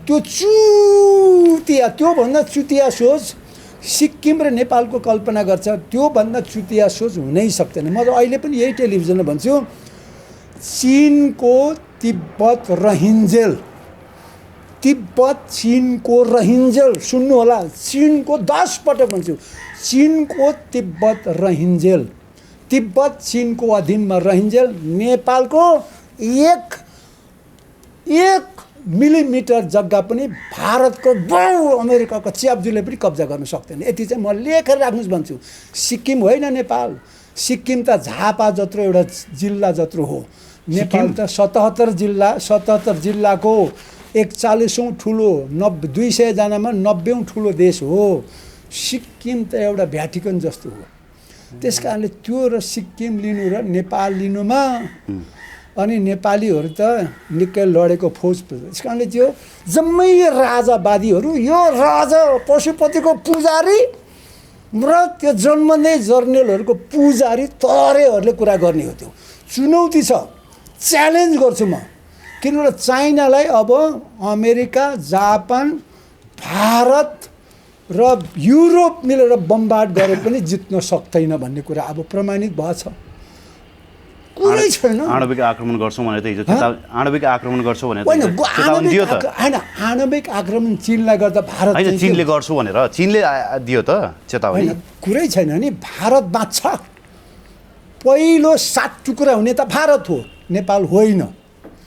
त्यो चुतिया, त्योभन्दा चुतिया सोच सिक्किम र नेपालको कल्पना गर्छ। त्योभन्दा चुतिया सोच हुनै सक्दैन। म अहिले पनि यही टेलिभिजनमा भन्छु, चीनको तिब्बत रहिन्जेल, तिब्बत चीनको रहिन्जेल। सुन्नु होला, चीनको 10 पटक भन्छु, चीनको तिब्बत रहिन्जेल। तिब्बत चीनको अधीनमा रहिन्जेल। नेपालको 1 मिलिमिटर जग्गा पनि भारतको अमेरिकाको च्याप्जुले पनि कब्जा गर्न सक्दैन। यति चाहिँ म लेखेर राख्नुहोस् भन्छु। सिक्किम होइन नेपाल। सिक्किम त झापा जत्रो एउटा जिल्ला जत्रो हो। नेपाल त 77 जिल्लाको 41औं ठुलो, 200 जनामा 90औं ठुलो देश हो। सिक्किम त एउटा भ्याटिकन जस्तो हो। त्यस कारणले त्यो र सिक्किम लिनु र नेपाल लिनुमा अनि नेपालीहरू त निकै लडेको फौज। त्यस कारणले त्यो जम्मै राजावादीहरू, यो राजा पशुपतिको पुजारी र त्यो जन्मने जर्नेलहरूको पुजारी तरेहरूले कुरा गर्ने हो। त्यो चुनौती छ, च्यालेन्ज गर्छु म। किनभने चाइनालाई अब अमेरिका, जापान, भारत र युरोप मिलेर बमबार्ड गरे पनि जित्न सक्दैन भन्ने कुरा अब प्रमाणित भएछ। कुरै छैन। आणविक आक्रमण गर्छौँ भने त हिजो आणविक आक्रमण गर्छौँ भने होइन, आणविक आक्रमण चीनलाई गर्दा भारत होइन, चीनले गर्छु भनेर चीनले दियो त चेतावनी। कुरै छैन नि। भारत बाँच्छ। पहिलो 7 टुक्रा हुने त भारत हो, नेपाल होइन।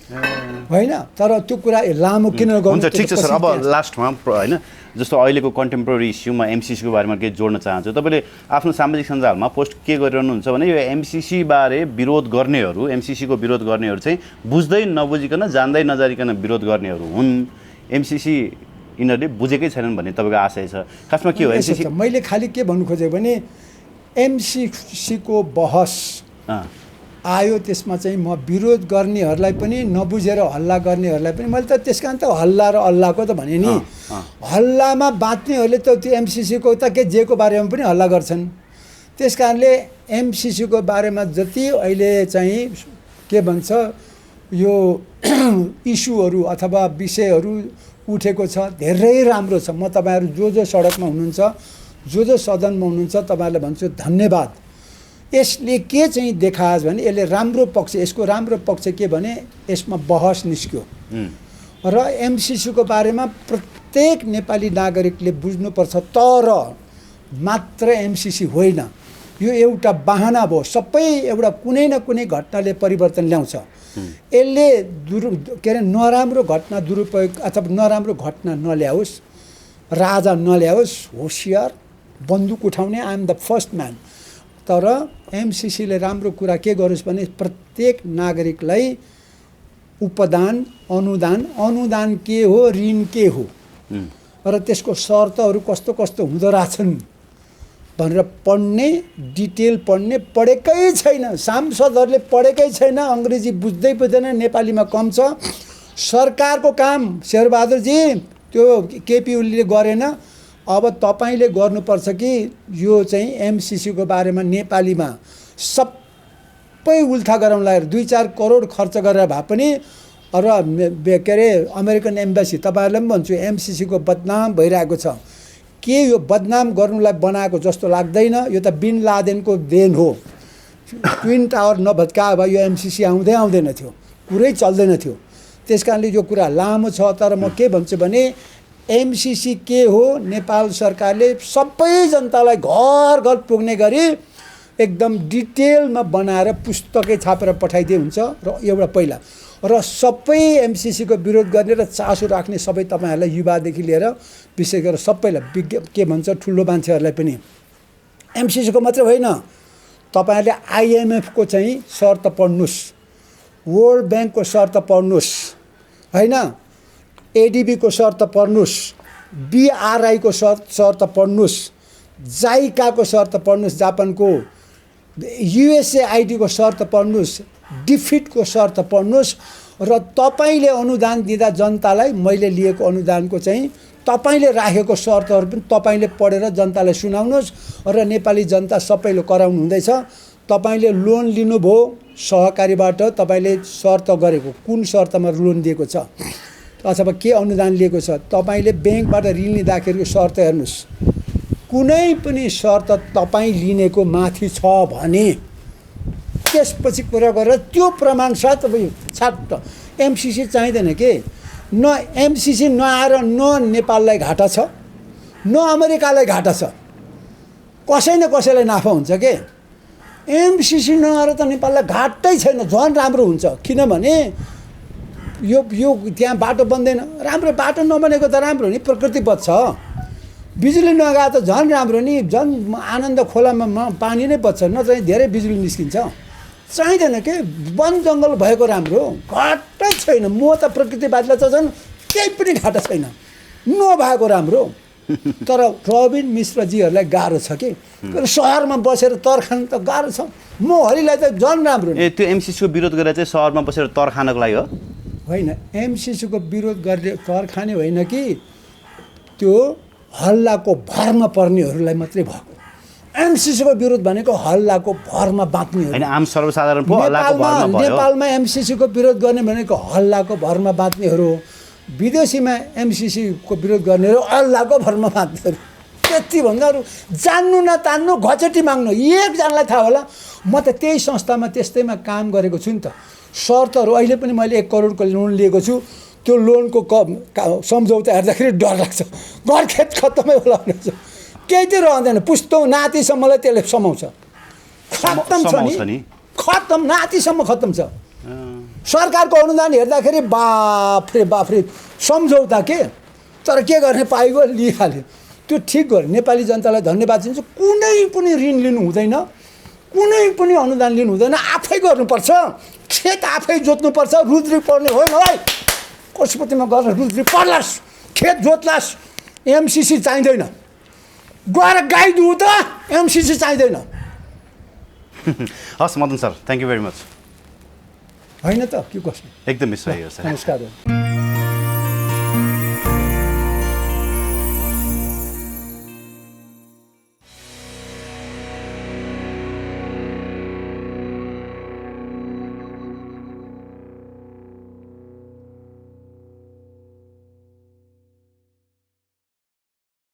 होइन। तर त्यो कुरा लामो किन गर्नु? हुन्छ, ठिक छ सर। अब लास्टमा होइन, जस्तो अहिलेको कन्टेम्पोरेरी इस्युमा एमसिसीको बारेमा केही जोड्न चाहन्छु। तपाईँले आफ्नो सामाजिक सञ्जालमा पोस्ट के गरिरहनुहुन्छ भने यो एमसिसी बारे विरोध गर्नेहरू, एमसिसीको विरोध गर्नेहरू चाहिँ बुझ्दै नबुझिकन, जान्दै नजानिकन विरोध गर्नेहरू हुन्। एमसिसी यिनीहरूले बुझेकै छैनन् भन्ने तपाईँको आशय छ। खासमा के हो एमसिसी? मैले खालि के भन्नु खोजेँ भने एमसिसीको बहस आयो, त्यसमा चाहिँ म विरोध गर्नेहरूलाई पनि, नबुझेर हल्ला गर्नेहरूलाई पनि, मैले त त्यस कारण त हल्ला र अल्लाहको त भने नि, हल्लामा बाँच्नेहरूले त त्यो एमसिसीको त के जेको बारेमा पनि हल्ला गर्छन्। त्यस कारणले एमसिसीको बारेमा जति अहिले चाहिँ के भन्छ यो इस्युहरू अथवा विषयहरू उठेको छ, धेरै राम्रो छ। म तपाईँहरू जो सडकमा हुनुहुन्छ, जो सदनमा हुनुहुन्छ, तपाईँहरूलाई भन्छु धन्यवाद। यसले के चाहिँ देखाएछ भने यसले राम्रो पक्ष, यसको राम्रो पक्ष के भने यसमा बहस निस्क्यो र एमसिसीको बारेमा प्रत्येक नेपाली नागरिकले बुझ्नुपर्छ। तर मात्र एमसिसी होइन, यो एउटा बाहना भयो। सबै एउटा कुनै न कुनै घटनाले परिवर्तन ल्याउँछ। यसले के अरे नराम्रो घटना दुरुपयोग अथवा नराम्रो घटना नल्याओस्, राजा नल्याओस्, होसियार, बन्दुक उठाउने, I am the first man. तर एमसिसीले राम्रो कुरा के गरोस् भने प्रत्येक नागरिकलाई उपदान, अनुदान के हो, ऋण के हो र त्यसको शर्तहरू कस्तो कस्तो हुँदो रहेछन् भनेर पढ्ने, डिटेल पढ्ने। पढेकै छैन, सांसदहरूले पढेकै छैन, अङ्ग्रेजी बुझ्दै बुझ्दैन, नेपालीमा कम छ। सरकारको काम शेरबहादुरजी त्यो केपी ओलीले गरेन। अब तपाईँले गर्नुपर्छ कि यो चाहिँ एमसिसीको बारेमा नेपालीमा सबै उल्था गराउनलाई 2-4 करोड खर्च गरेर भए पनि र के अरे अमेरिकन एम्बेसी, तपाईँहरूलाई पनि भन्छु एमसिसीको बदनाम भइरहेको छ। के यो बदनाम गर्नुलाई बनाएको जस्तो लाग्दैन। यो त बिन लादेनको देन हो। ट्विन टावर नभत्काए भए यो एमसिसी आउँदैन थियो, कुरै चल्दैन थियो। त्यस कारणले यो कुरा लामो छ। तर म के भन्छु भने एमसिसी के हो, नेपाल सरकारले सबै जनतालाई घर घर पुग्ने गरी एकदम डिटेलमा बनाएर पुस्तकै छापेर पठाइदिए हुन्छ र एउटा पहिला। र सबै एमसिसीको विरोध गर्ने र चासो राख्ने सबै तपाईँहरूलाई युवादेखि लिएर विशेष गरेर सबैलाई के भन्छ ठुलो मान्छेहरूलाई पनि एमसिसीको मात्रै होइन, तपाईँहरूले आइएमएफको चाहिँ शर्त पढ्नुहोस्, वर्ल्ड ब्याङ्कको शर्त पढ्नुहोस्, होइन, एडिबीको शर्त पढ्नुहोस्, बिआरआईको शर्त पढ्नुहोस्, जाइकाको शर्त पढ्नुहोस्, जापानको युएसएआइडीको शर्त पढ्नुहोस्, डिफिटको शर्त पढ्नुहोस् र तपाईँले अनुदान दिँदा जनतालाई मैले लिएको अनुदानको चाहिँ तपाईँले राखेको शर्तहरू पनि तपाईँले पढेर जनतालाई सुनाउनुहोस् र नेपाली जनता सबैले कराउनु हुँदैछ। तपाईँले लोन लिनुभयो सहकारीबाट, तपाईँले शर्त गरेको कुन शर्तमा लोन दिएको छ अथवा के अनुदान लिएको छ, तपाईँले ब्याङ्कबाट ऋण लिँदाखेरिको शर्त हेर्नुहोस्। कुनै पनि शर्त तपाईँ लिनेको माथि छ भने त्यसपछि कुरा गरेर त्यो प्रमाण साथ छाट एमसिसी चाहिँदैन के। न एमसिसी नआएर न नेपाललाई घाटा छ, न अमेरिकालाई घाटा छ, कसै न कसैलाई नाफा हुन्छ के। एमसिसी नआएर त नेपाललाई घाटै छैन, झन् राम्रो हुन्छ। किनभने यो त्यहाँ बाटो बन्दैन, राम्रो बाटो नबनेको त राम्रो नि, प्रकृति बच्छ। बिजुली नगए त झन् राम्रो नि, झन् आनन्द खोलामा पानी नै बच्छ, नचाहिँ धेरै बिजुली निस्किन्छ। चाहिँदैन के, वन जङ्गल भएको राम्रो, घाटै छैन। म त प्रकृतिवादीलाई त झन् केही पनि घाटा छैन, नभएको राम्रो। तर प्रवीण मिश्रजीहरूलाई गाह्रो छ कि सहरमा बसेर तर खानु त गाह्रो छ। म हरिलाई त झन् राम्रो। त्यो एमसिसीको विरोध गरेर चाहिँ सहरमा बसेर तर खानको लागि हो? होइन, एमसिसीको विरोध गर्ने तर खाने होइन कि त्यो हल्लाको भरमा पर्नेहरूलाई मात्रै भएको। एमसिसीको विरोध भनेको हल्लाको भरमा बाँच्ने होइन, आम सर्वसाधारण पो हल्लाको भरमा भयो। नेपालमा एमसिसीको विरोध गर्ने भनेको हल्लाको भरमा बाँच्नेहरू हो, विदेशीमा एमसिसीको विरोध गर्नेहरू हल्लाको भरमा बाँच्नेहरू। त्यतिभन्दा अरू जान्नु नतान्नु, घचेटी माग्नु, एकजनालाई थाहा होला। म त त्यही संस्थामा त्यस्तैमा काम गरेको छु नि त। शर्तहरू अहिले पनि मैले 1 करोडको लोन लिएको छु। त्यो लोनको सम्झौता हेर्दाखेरि डर लाग्छ, घर खेत खत्तमै होला भनेर। केही चाहिँ रहँदैन, पुस्तौँ नातिसम्मलाई त्यसले समाउँछ। खत्तम छ नि, खत्तम, नातिसम्म खत्तम छ। सरकारको अनुदान हेर्दाखेरि बाफ्रे सम्झौता के, तर के गर्ने पाइगयो लिइहाल्यो। त्यो ठिक गर्यो। नेपाली जनतालाई धन्यवाद दिन्छु। कुनै पनि ऋण लिनु हुँदैन, कुनै पनि अनुदान लिनु हुँदैन, आफै गर्नुपर्छ। खेत आफै जोत्नुपर्छ। रुद्री पर्ने होइन है, पशुपतिमा गएर रुद्री पर्लास्, खेत जोत्लास्। एमसिसी चाहिँदैन, गएर गाई दुहु त, एमसिसी चाहिँदैन। हस् Madan sir, thank you very much. होइन त के कसो। एकदमै सही हो सर। नमस्कार।